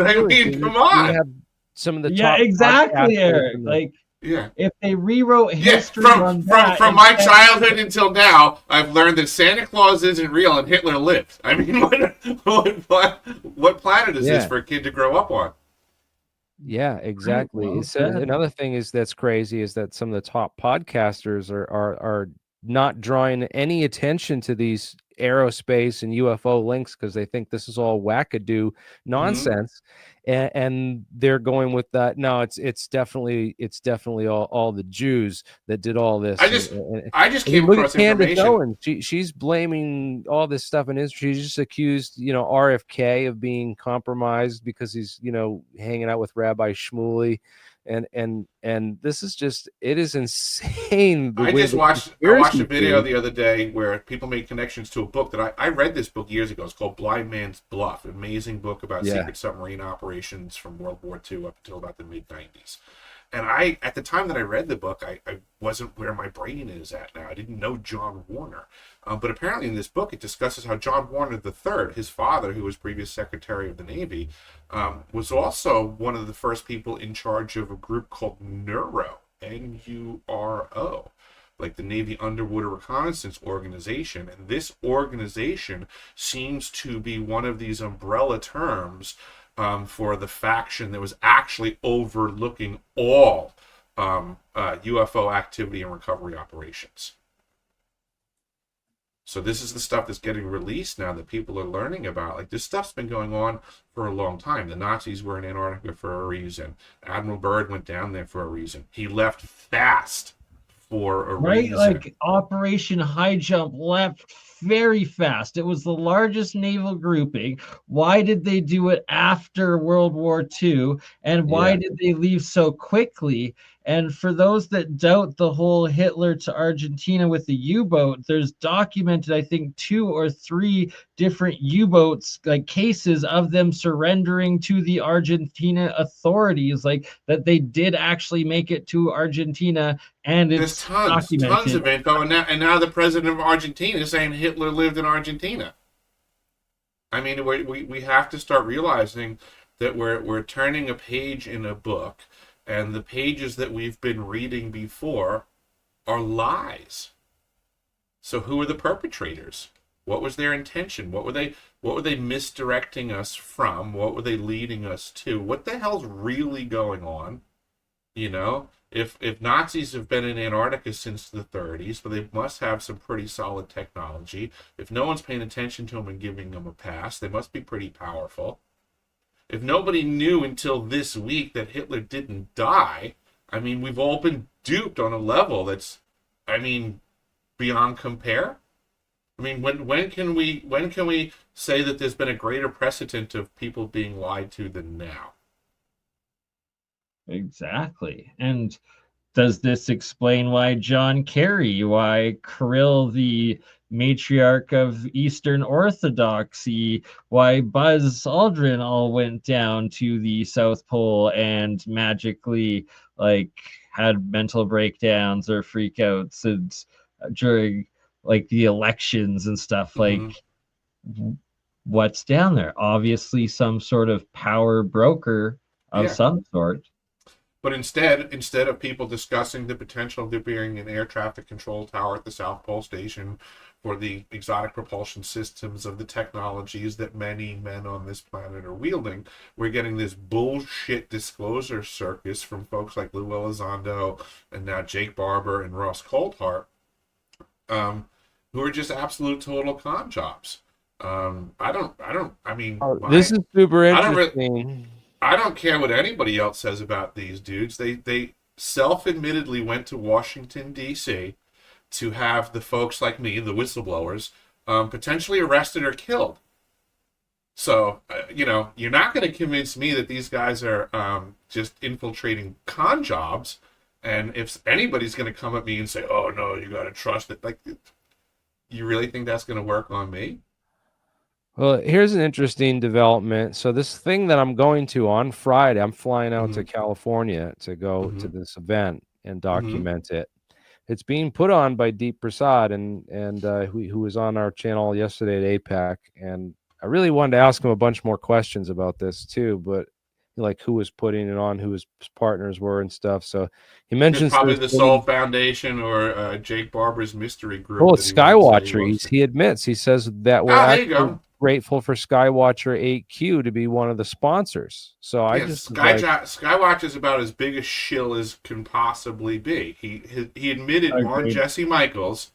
I mean, come on. We have some of the top exactly, Eric. Yeah. If they rewrote history from my childhood until now, I've learned that Santa Claus isn't real and Hitler lived. I mean, what planet is this for a kid to grow up on? Yeah, exactly. Well, so another thing that's crazy is that some of the top podcasters are not drawing any attention to these aerospace and UFO links because they think this is all wackadoo nonsense, and they're going with that. No, it's definitely all the Jews that did all this. I just came across information. Owen, she's blaming all this stuff in Israel. She's just accused RFK of being compromised because he's hanging out with Rabbi Shmuley. And this is it is insane. I watched a video the other day where people made connections to a book that I read this book years ago. It's called Blind Man's Bluff, an amazing book about secret submarine operations from World War II up until about the mid-90s. And at the time that I read the book, I wasn't where my brain is at now. I didn't know John Warner. But apparently in this book, it discusses how John Warner III, his father, who was previous Secretary of the Navy, was also one of the first people in charge of a group called NURO, N-U-R-O, like the Navy Underwater Reconnaissance Organization. And this organization seems to be one of these umbrella terms for the faction that was actually overlooking all UFO activity and recovery operations. So this is the stuff that's getting released now that people are learning about. Like, this stuff's been going on for a long time. The Nazis were in Antarctica for a reason. Admiral Byrd went down there for a reason. He left fast for a reason. Like Operation High Jump left very fast. It was the largest naval grouping. Why did they do it after World War II? And why did they leave so quickly? And for those that doubt the whole Hitler to Argentina with the U-boat, there's documented, I think, 2 or 3 different U-boats, like cases of them surrendering to the Argentina authorities, like that they did actually make it to Argentina. And it's tons of info. And now the president of Argentina is saying Hitler lived in Argentina. I mean, we have to start realizing that we're turning a page in a book, and the pages that we've been reading before are lies. So who are the perpetrators? What was their intention? What were they misdirecting us from? What were they leading us to? What the hell's really going on? If Nazis have been in Antarctica since the 30s, but they must have some pretty solid technology. If no one's paying attention to them and giving them a pass, they must be pretty powerful. If nobody knew until this week that Hitler didn't die, I mean, we've all been duped on a level that's, I mean, beyond compare. I mean, when can we say that there's been a greater precedent of people being lied to than now? Exactly. And does this explain why John Kerry, why Kirill, the matriarch of Eastern Orthodoxy, why Buzz Aldrin all went down to the South Pole and magically like had mental breakdowns or freakouts and during like the elections and stuff? Mhm. Like what's down there? Obviously some sort of power broker of Yeah. some sort. But instead of people discussing the potential of there being an air traffic control tower at the South Pole Station for the exotic propulsion systems of the technologies that many men on this planet are wielding, we're getting this bullshit disclosure circus from folks like Lou Elizondo and now Jake Barber and Ross Coulthart, who are just absolute total con jobs. I mean, This is super I don't interesting. I don't care what anybody else says about these dudes. They self-admittedly went to Washington, D.C. to have the folks like me, the whistleblowers, potentially arrested or killed. So, you're not going to convince me that these guys are just infiltrating con jobs. And if anybody's going to come at me and say, oh, no, you got to trust it. Like, you really think that's going to work on me? Well, here's an interesting development. So this thing that I'm going to on Friday, I'm flying out to California to go to this event and document it. It's being put on by Deep Prasad and who was on our channel yesterday at APAC. And I really wanted to ask him a bunch more questions about this too, but like who was putting it on, who his partners were and stuff. So he mentions It's probably the Soul Foundation or Jake Barber's mystery group. Oh, it's Skywatcher. He admits, he says that we're actually grateful for Skywatcher 8Q to be one of the sponsors. So I just Skywatch is about as big a shill as can possibly be. He admitted on Jesse Michaels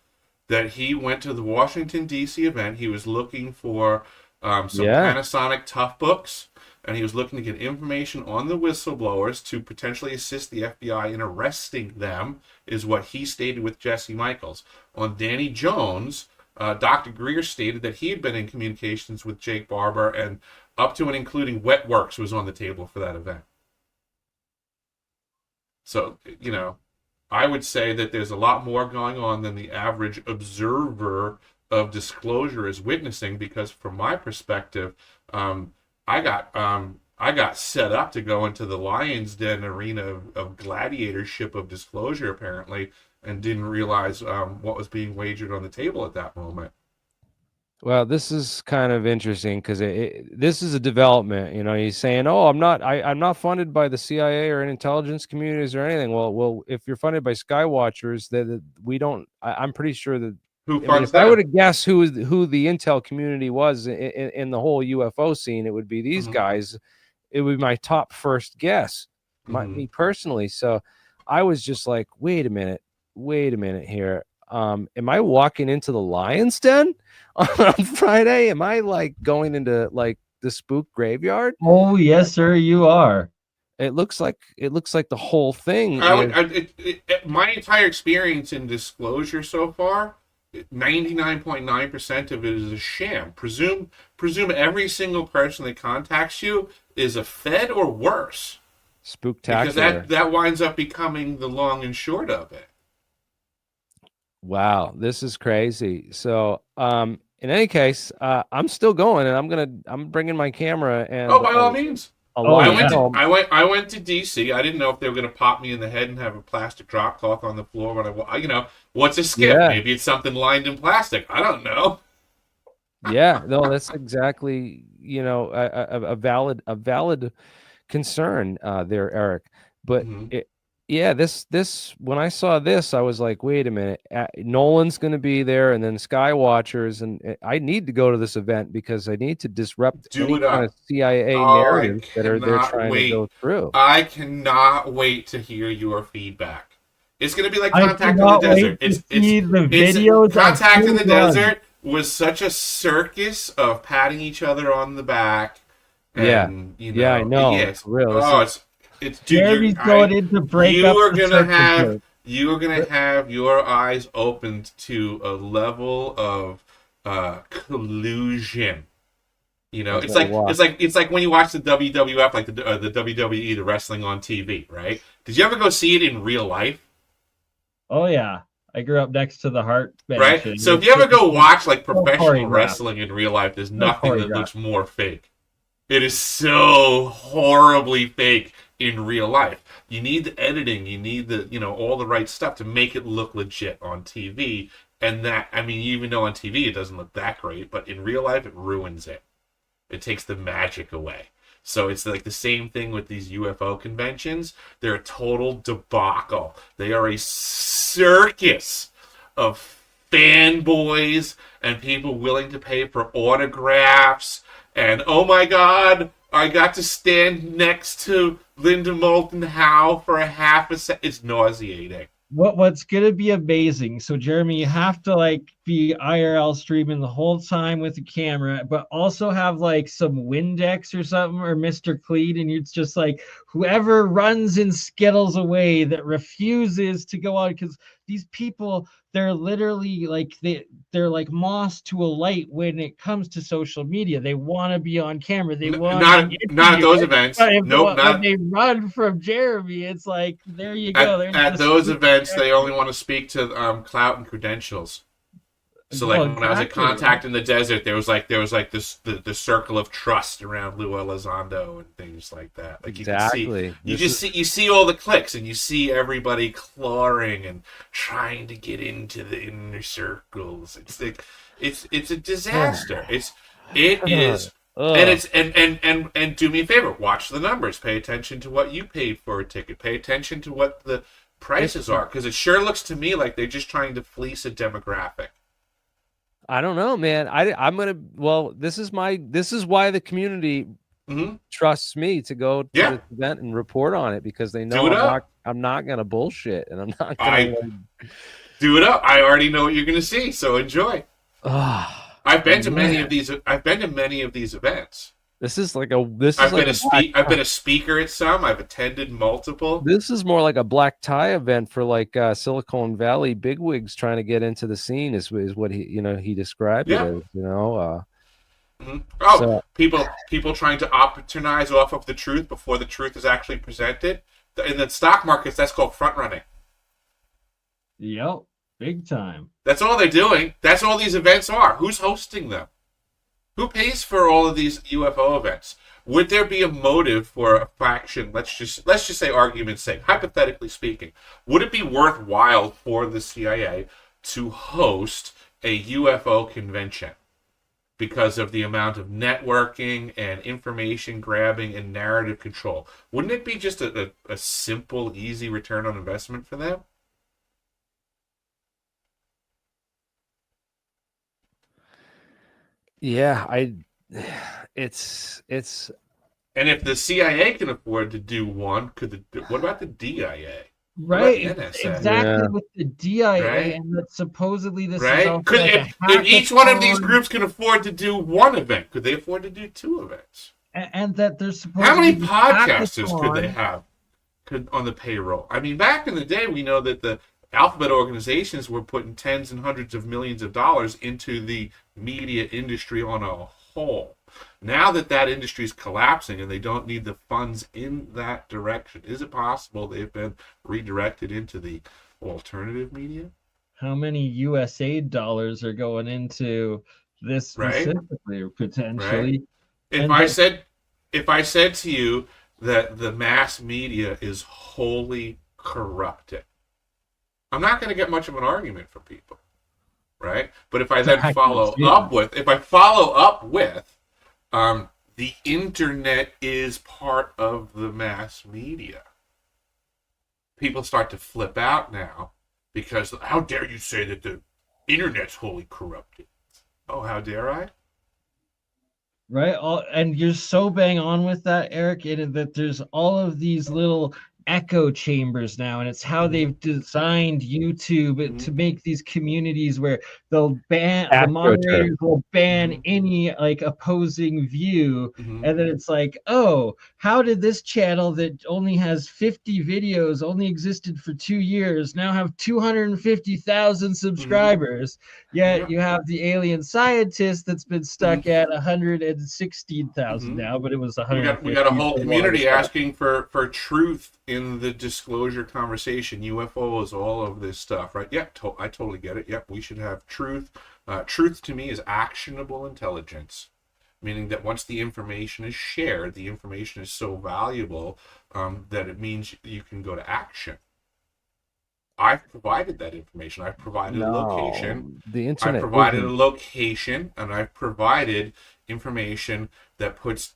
that he went to the Washington D.C. event. He was looking for some Panasonic Tough Books, and he was looking to get information on the whistleblowers to potentially assist the FBI in arresting them, is what he stated with Jesse Michaels. On Danny Jones, Dr. Greer stated that he had been in communications with Jake Barber, and up to and including Wetworks was on the table for that event. So, I would say that there's a lot more going on than the average observer of disclosure is witnessing, because from my perspective, I got set up to go into the Lion's Den arena of gladiatorship of disclosure, apparently, and didn't realize what was being wagered on the table at that moment. Well, this is kind of interesting because this is a development. He's saying, "Oh, I'm not funded by the CIA or intelligence communities or anything." Well, if you're funded by Skywatchers, that we don't. I'm pretty sure that. If I were to guess who the intel community was in the whole UFO scene, it would be these guys. It would be my top first guess, me personally. So I was just like, wait a minute here. Am I walking into the Lion's Den on Friday? Am I like going into like the spook graveyard? Oh yes, sir, you are. It looks like the whole thing. My entire experience in disclosure so far, 99.9% of it is a sham. Presume every single person that contacts you is a Fed or worse. Spooktacular. Because that winds up becoming the long and short of it. Wow, this is crazy. So, in any case, I'm still going, and I'm bringing my camera and. Oh, by all means. I went to DC. I didn't know if they were going to pop me in the head and have a plastic drop cloth on the floor when what's a skip? Yeah. Maybe it's something lined in plastic. I don't know. Yeah, no, that's exactly a valid concern there, Eric. But Yeah, this when I saw this, I was like, wait a minute, Nolan's going to be there, and then Skywatchers, and I need to go to this event because I need to disrupt Do any it kind up. of CIA Oh, I narrative that they're cannot trying to go wait. through. I cannot wait to hear your feedback. It's gonna be like I Contact in the cannot Desert. wait to see the videos of Contact in the who won. Desert was such a circus of patting each other on the back. Yeah. And, you know, Yeah, I know. Yes. For real. Oh, it's dude, Jeremy's going in to break up the circus. You are gonna have your eyes opened to a level of collusion. You know, That's what I watch. it's like when you watch the WWF, like the WWE, the wrestling on TV, right? Did you ever go see it in real life? Oh yeah, I grew up next to the Hart bench. Right. So if you ever go watch like professional choreographed. wrestling in real life, there's No nothing that choreographed. looks more fake. It is so horribly fake in real life. You need the editing, you need the, you know, all the right stuff to make it look legit on TV. And that, I mean, even though on TV it doesn't look that great, but in real life it ruins it. It takes the magic away. So it's like the same thing with these UFO conventions. They're a total debacle. They are a circus of fanboys and people willing to pay for autographs. And oh my God, I got to stand next to Linda Moulton Howe for a half a second. It's nauseating. What's gonna be amazing? So Jeremy, you have to like be IRL streaming the whole time with the camera, but also have like some Windex or something, or Mr. Clean, and it's just like whoever runs and skittles away that refuses to go out, because these people, they're literally like they're like moths to a light when it comes to social media. They want to be on camera. They want not at those events. Nope, when they run from Jeremy, it's like there you go. At those events, they only want to speak to clout and credentials. So like when I was at Contact in the Desert, there was like this the circle of trust around Lou Elizondo and things like that. Like exactly. You see all the clicks and you see everybody clawing and trying to get into the inner circles. It's like it's a disaster. It is. And do me a favor, watch the numbers. Pay attention to what you paid for a ticket. Pay attention to what the prices are, because it sure looks to me like they're just trying to fleece a demographic. I don't know, man. I'm gonna. Well, this is why the community trusts me to go to this event and report on it, because they know I'm not gonna bullshit, and I'm not gonna do it up. I already know what you're gonna see, so enjoy. I've been to many of these. I've been to many of these events. I've been a speaker at some. I've attended multiple. This is more like a black tie event for like Silicon Valley bigwigs trying to get into the scene. Is what he described it as. So, people trying to opportunize off of the truth before the truth is actually presented. In the stock markets, that's called front running. Yep, big time. That's all they're doing. That's all these events are. Who's hosting them? Who pays for all of these UFO events? Would there be a motive for a faction? Let's just say, argument's sake, hypothetically speaking, would it be worthwhile for the CIA to host a UFO convention because of the amount of networking and information grabbing and narrative control? Wouldn't it be just a simple, easy return on investment for them? Yeah, it's. And if the CIA can afford to do one, what about the DIA? Right, exactly. With the DIA, right? And that supposedly this right? is if each one of these groups can afford to do one event, could they afford to do two events? And that there's supposed how many podcasters could they have on the payroll? I mean, back in the day, we know that the alphabet organizations were putting tens and hundreds of millions of dollars into the media industry on a whole. Now that industry is collapsing and they don't need the funds in that direction, is it possible they've been redirected into the alternative media? How many USAID dollars are going into this specifically, potentially? Right. If I said to you that the mass media is wholly corrupted, I'm not going to get much of an argument from people, right? But if I then follow up with the internet is part of the mass media. people start to flip out now because how dare you say that the internet's wholly corrupted? Oh, how dare I? Right. And you're so bang on with that, Eric, in that there's all of these little echo chambers now, and it's how they've designed YouTube to make these communities where they'll ban the moderators will ban any like opposing view, and then it's like, oh, how did this channel that only has 50 videos, only existed for 2 years, now have 250,000 subscribers? Yet you have the AlienScientist that's been stuck at 116,000 now, but it was 150. We got a whole community asking for truth in the disclosure conversation. UFOs, all of this stuff, right? Yeah, I totally get it. Yep, we should have truth. Truth to me is actionable intelligence, meaning that once the information is shared, the information is so valuable that it means you can go to action. I've provided that information. I've provided a location. The internet. I've provided a location, and I've provided information that puts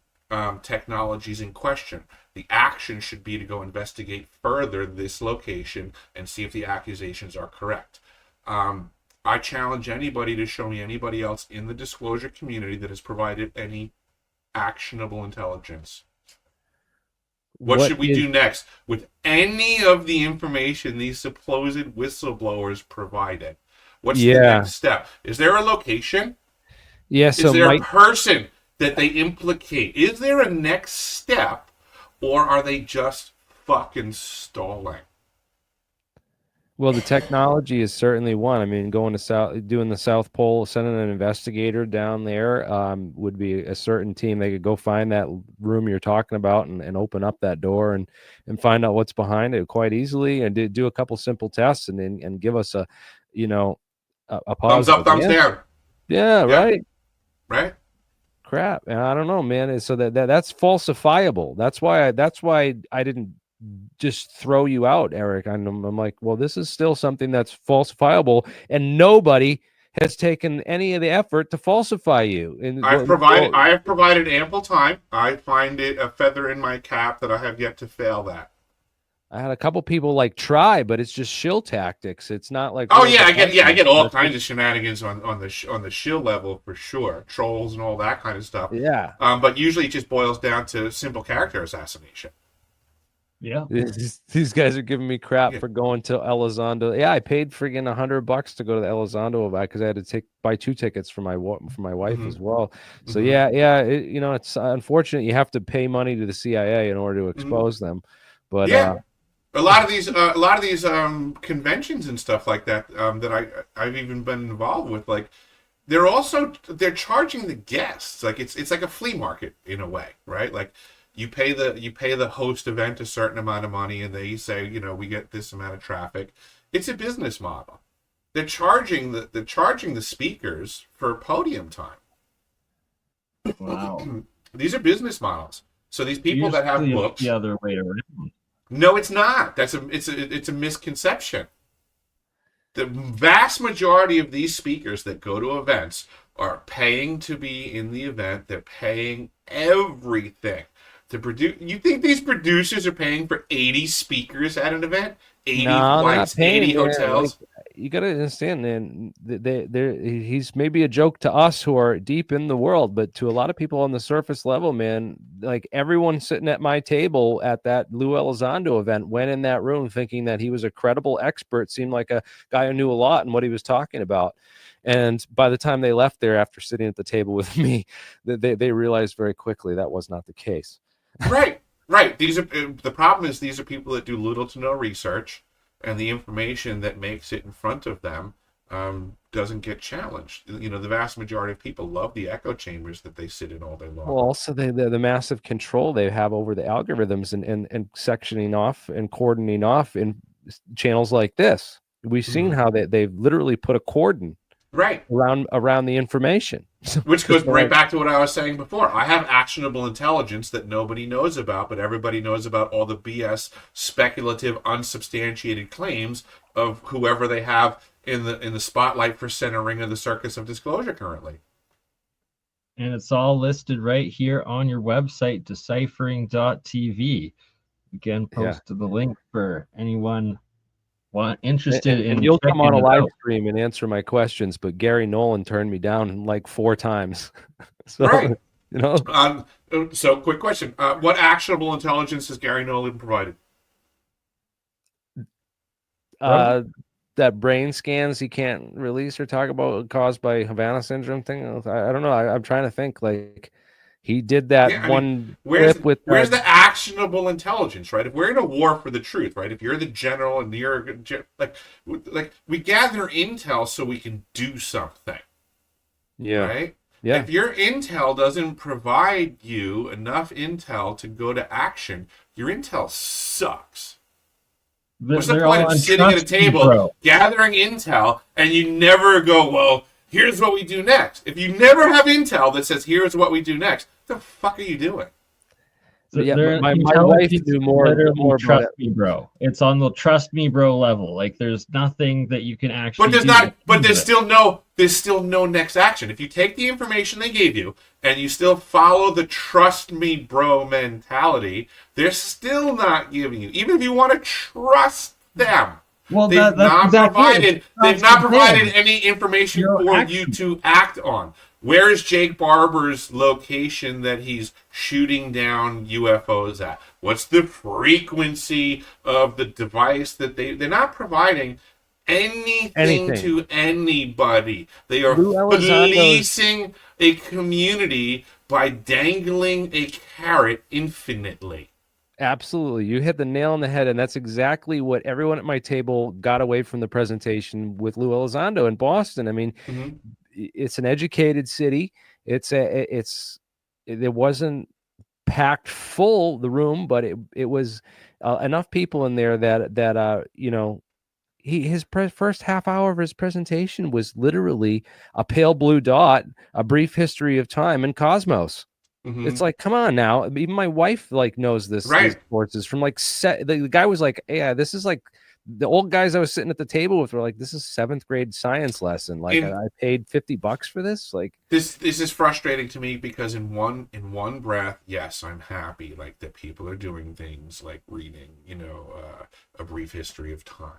technologies in question. The action should be to go investigate further this location and see if the accusations are correct. I challenge anybody to show me anybody else in the disclosure community that has provided any actionable intelligence. What should we do next with any of the information these supposed whistleblowers provided? What's the next step? Is there a location? Yeah. Is there a person that they implicate? Is there a next step, or are they just fucking stalling? Well, the technology is certainly one. I mean, doing the South Pole, sending an investigator down there would be a certain team. They could go find that room you're talking about and open up that door and find out what's behind it quite easily, and do a couple simple tests and give us a thumbs up, thumbs down. Yeah, right. Right. Crap, and I don't know, man. So that's falsifiable. That's why I didn't just throw you out, Eric. I'm like, well, this is still something that's falsifiable, and nobody has taken any of the effort to falsify you. And I have provided ample time. I find it a feather in my cap that I have yet to fail that. I had a couple people like try, but it's just shill tactics. It's not like I get all kinds of shenanigans on the shill level for sure, trolls and all that kind of stuff. Yeah. But usually it just boils down to simple character assassination. Yeah, these guys are giving me crap for going to Elizondo. Yeah, I paid friggin' $100 to go to the Elizondo event because I had to buy 2 tickets for my wife as well. So it's unfortunate you have to pay money to the CIA in order to expose them. But a lot of these conventions and stuff like that that I've even been involved with, like they're charging the guests. Like it's like a flea market in a way, right? Like you pay the host event a certain amount of money, and they say, we get this amount of traffic. It's a business model. They're charging the speakers for podium time. Wow. These are business models. So these people that have books, the other way around. No, it's not. It's a misconception. The vast majority of these speakers that go to events are paying to be in the event. They're paying everything to produce. You think these producers are paying for 80 speakers at an event? 80 flights, 80 hotels? Like, you got to understand, man, he's maybe a joke to us who are deep in the world, but to a lot of people on the surface level, man, like everyone sitting at my table at that Lou Elizondo event went in that room thinking that he was a credible expert, seemed like a guy who knew a lot and what he was talking about. And by the time they left there after sitting at the table with me, they realized very quickly that was not the case. Right. The problem is these are people that do little to no research, and the information that makes it in front of them doesn't get challenged. The vast majority of people love the echo chambers that they sit in all day long. Well, also the massive control they have over the algorithms and sectioning off and cordoning off in channels like this. We've seen how they've literally put a cordon around the information. Which goes right back to what I was saying before. I have actionable intelligence that nobody knows about, but everybody knows about all the BS, speculative, unsubstantiated claims of whoever they have in the spotlight for center ring of the circus of disclosure currently. And it's all listed right here on your website, deciphering.tv. Again, posted the link for anyone interested in and you'll come on a checking it live out. stream and answer my questions, but Gary Nolan turned me down like 4 times. So, Right. you know, So quick question. What actionable intelligence has Gary Nolan provided? that brain scans he can't release or talk about caused by Havana syndrome thing. I don't know. I'm trying to think. Like, he did that where's with the actionable intelligence, right? If we're in a war for the truth, right? If you're the general and you're like we gather intel so we can do something. Yeah. Right? Yeah. If your intel doesn't provide you enough intel to go to action, your intel sucks. What's the point of sitting at a table gathering intel and you never go, well, here's what we do next? If you never have intel that says, here's what we do next, what the fuck are you doing? So, yeah, my wife knew more trust me, bro. It's on the trust me, bro level. Like, there's nothing that you can actually. There's still no next action. If you take the information they gave you and you still follow the trust me, bro mentality, they're still not giving you. Even if you want to trust them, they've not provided any information for you to act on. Where is Jake Barber's location that he's shooting down UFOs at? What's the frequency of the device that they're not providing anything to anybody. They are policing a community by dangling a carrot infinitely. Absolutely. You hit the nail on the head, and that's exactly what everyone at my table got away from the presentation with Lou Elizondo in Boston. I mean, it's an educated city. It wasn't packed full, the room, but it was enough people in there that you know, his first half hour of his presentation was literally a pale blue dot, a brief history of time and cosmos. It's like, come on now. Even my wife knows this. Right. These courses from the guy was like, yeah, this is like the old guys I was sitting at the table with were like, this is 7th grade science lesson. Like, I paid $50 for this. Like, this is frustrating to me because in one breath, yes, I'm happy that people are doing things like reading, a brief history of time.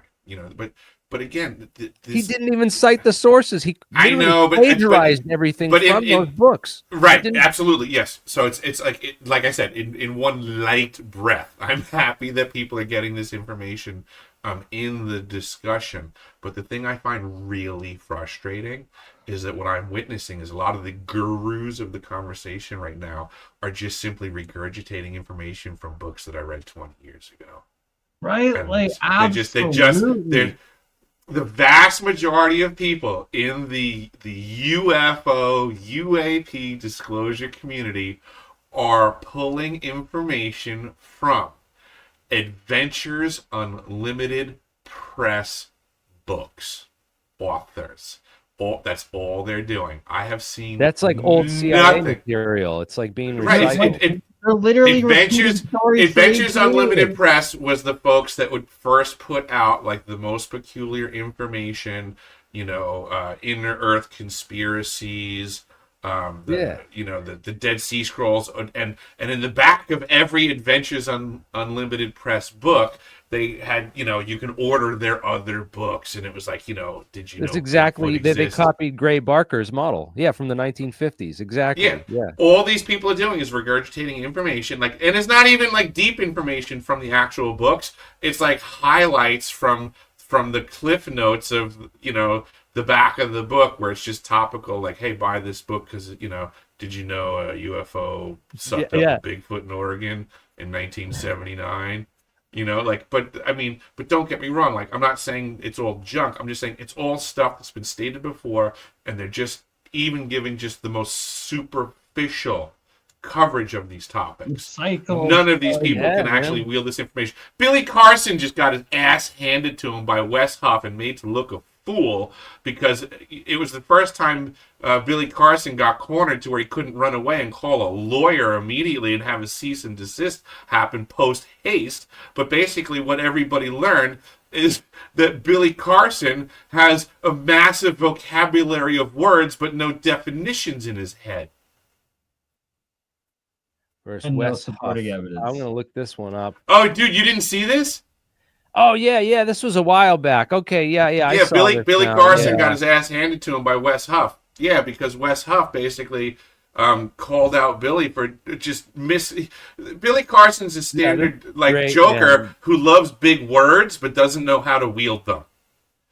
But again, he didn't even cite the sources. I know, but plagiarized everything from those books. Right, absolutely, yes. So it's like I said, in one light breath, I'm happy that people are getting this information in the discussion. But the thing I find really frustrating is that what I'm witnessing is a lot of the gurus of the conversation right now are just simply regurgitating information from books that I read 20 years ago. Right, and absolutely. The vast majority of people in the UFO, UAP disclosure community are pulling information from Adventures Unlimited Press books, authors. That's all they're doing. I have seen that's like old CIA material. It's like being recycled. They're literally Adventures Unlimited Press was the folks that would first put out the most peculiar information, inner Earth conspiracies, the Dead Sea Scrolls, and in the back of every Adventures Unlimited Press book, they had, you can order their other books, and it was like, did you know? It's exactly they copied Gray Barker's model, from the 1950s, exactly. Yeah. All these people are doing is regurgitating information, and it's not even deep information from the actual books. It's highlights from the cliff notes of the back of the book where it's just topical, hey, buy this book because did you know a UFO sucked up a Bigfoot in Oregon in 1979? But don't get me wrong. I'm not saying it's all junk. I'm just saying it's all stuff that's been stated before, and they're just even giving just the most superficial coverage of these topics. None of these people can actually wield this information. Billy Carson just got his ass handed to him by Westhoff and made to look a fool because it was the first time Billy Carson got cornered to where he couldn't run away and call a lawyer immediately and have a cease and desist happen post haste. But basically what everybody learned is that Billy Carson has a massive vocabulary of words but no definitions in his head. versus And no Wes supporting Huff. evidence. I'm gonna look this one up. Oh, dude, you didn't see this? Oh yeah, this was a while back. Okay, yeah, I Yeah, saw Billy this now. Carson Yeah. got his ass handed to him by Wes Huff. Yeah, because Wes Huff basically called out Billy for just Billy Carson's a standard great, joker man. who loves big words but doesn't know how to wield them.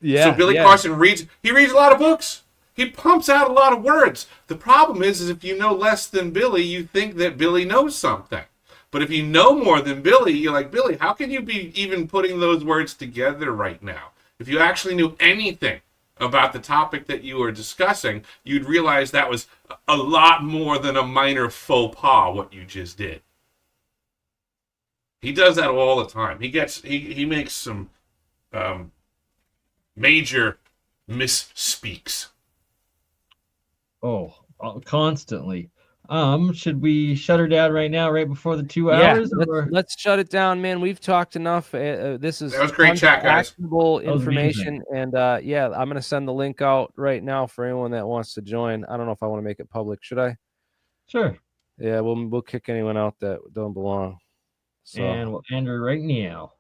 Yeah. So Billy Carson reads a lot of books. He pumps out a lot of words. The problem is if you know less than Billy, you think that Billy knows something. But if you know more than Billy, you're like, Billy, how can you be even putting those words together right now? If you actually knew anything about the topic that you were discussing, you'd realize that was a lot more than a minor faux pas, what you just did. He does that all the time. He makes some major misspeaks. Oh, constantly. Should we shut her down right now, right before the 2 Yeah, hours? Or? let's shut it down, man. We've talked enough. This is That was great tons chat, of guys. actionable That was information, and yeah, I'm gonna send the link out right now for anyone that wants to join. I don't know if I want to make it public. Should I? Sure. Yeah, we'll kick anyone out that don't belong. So. And we'll end her right now.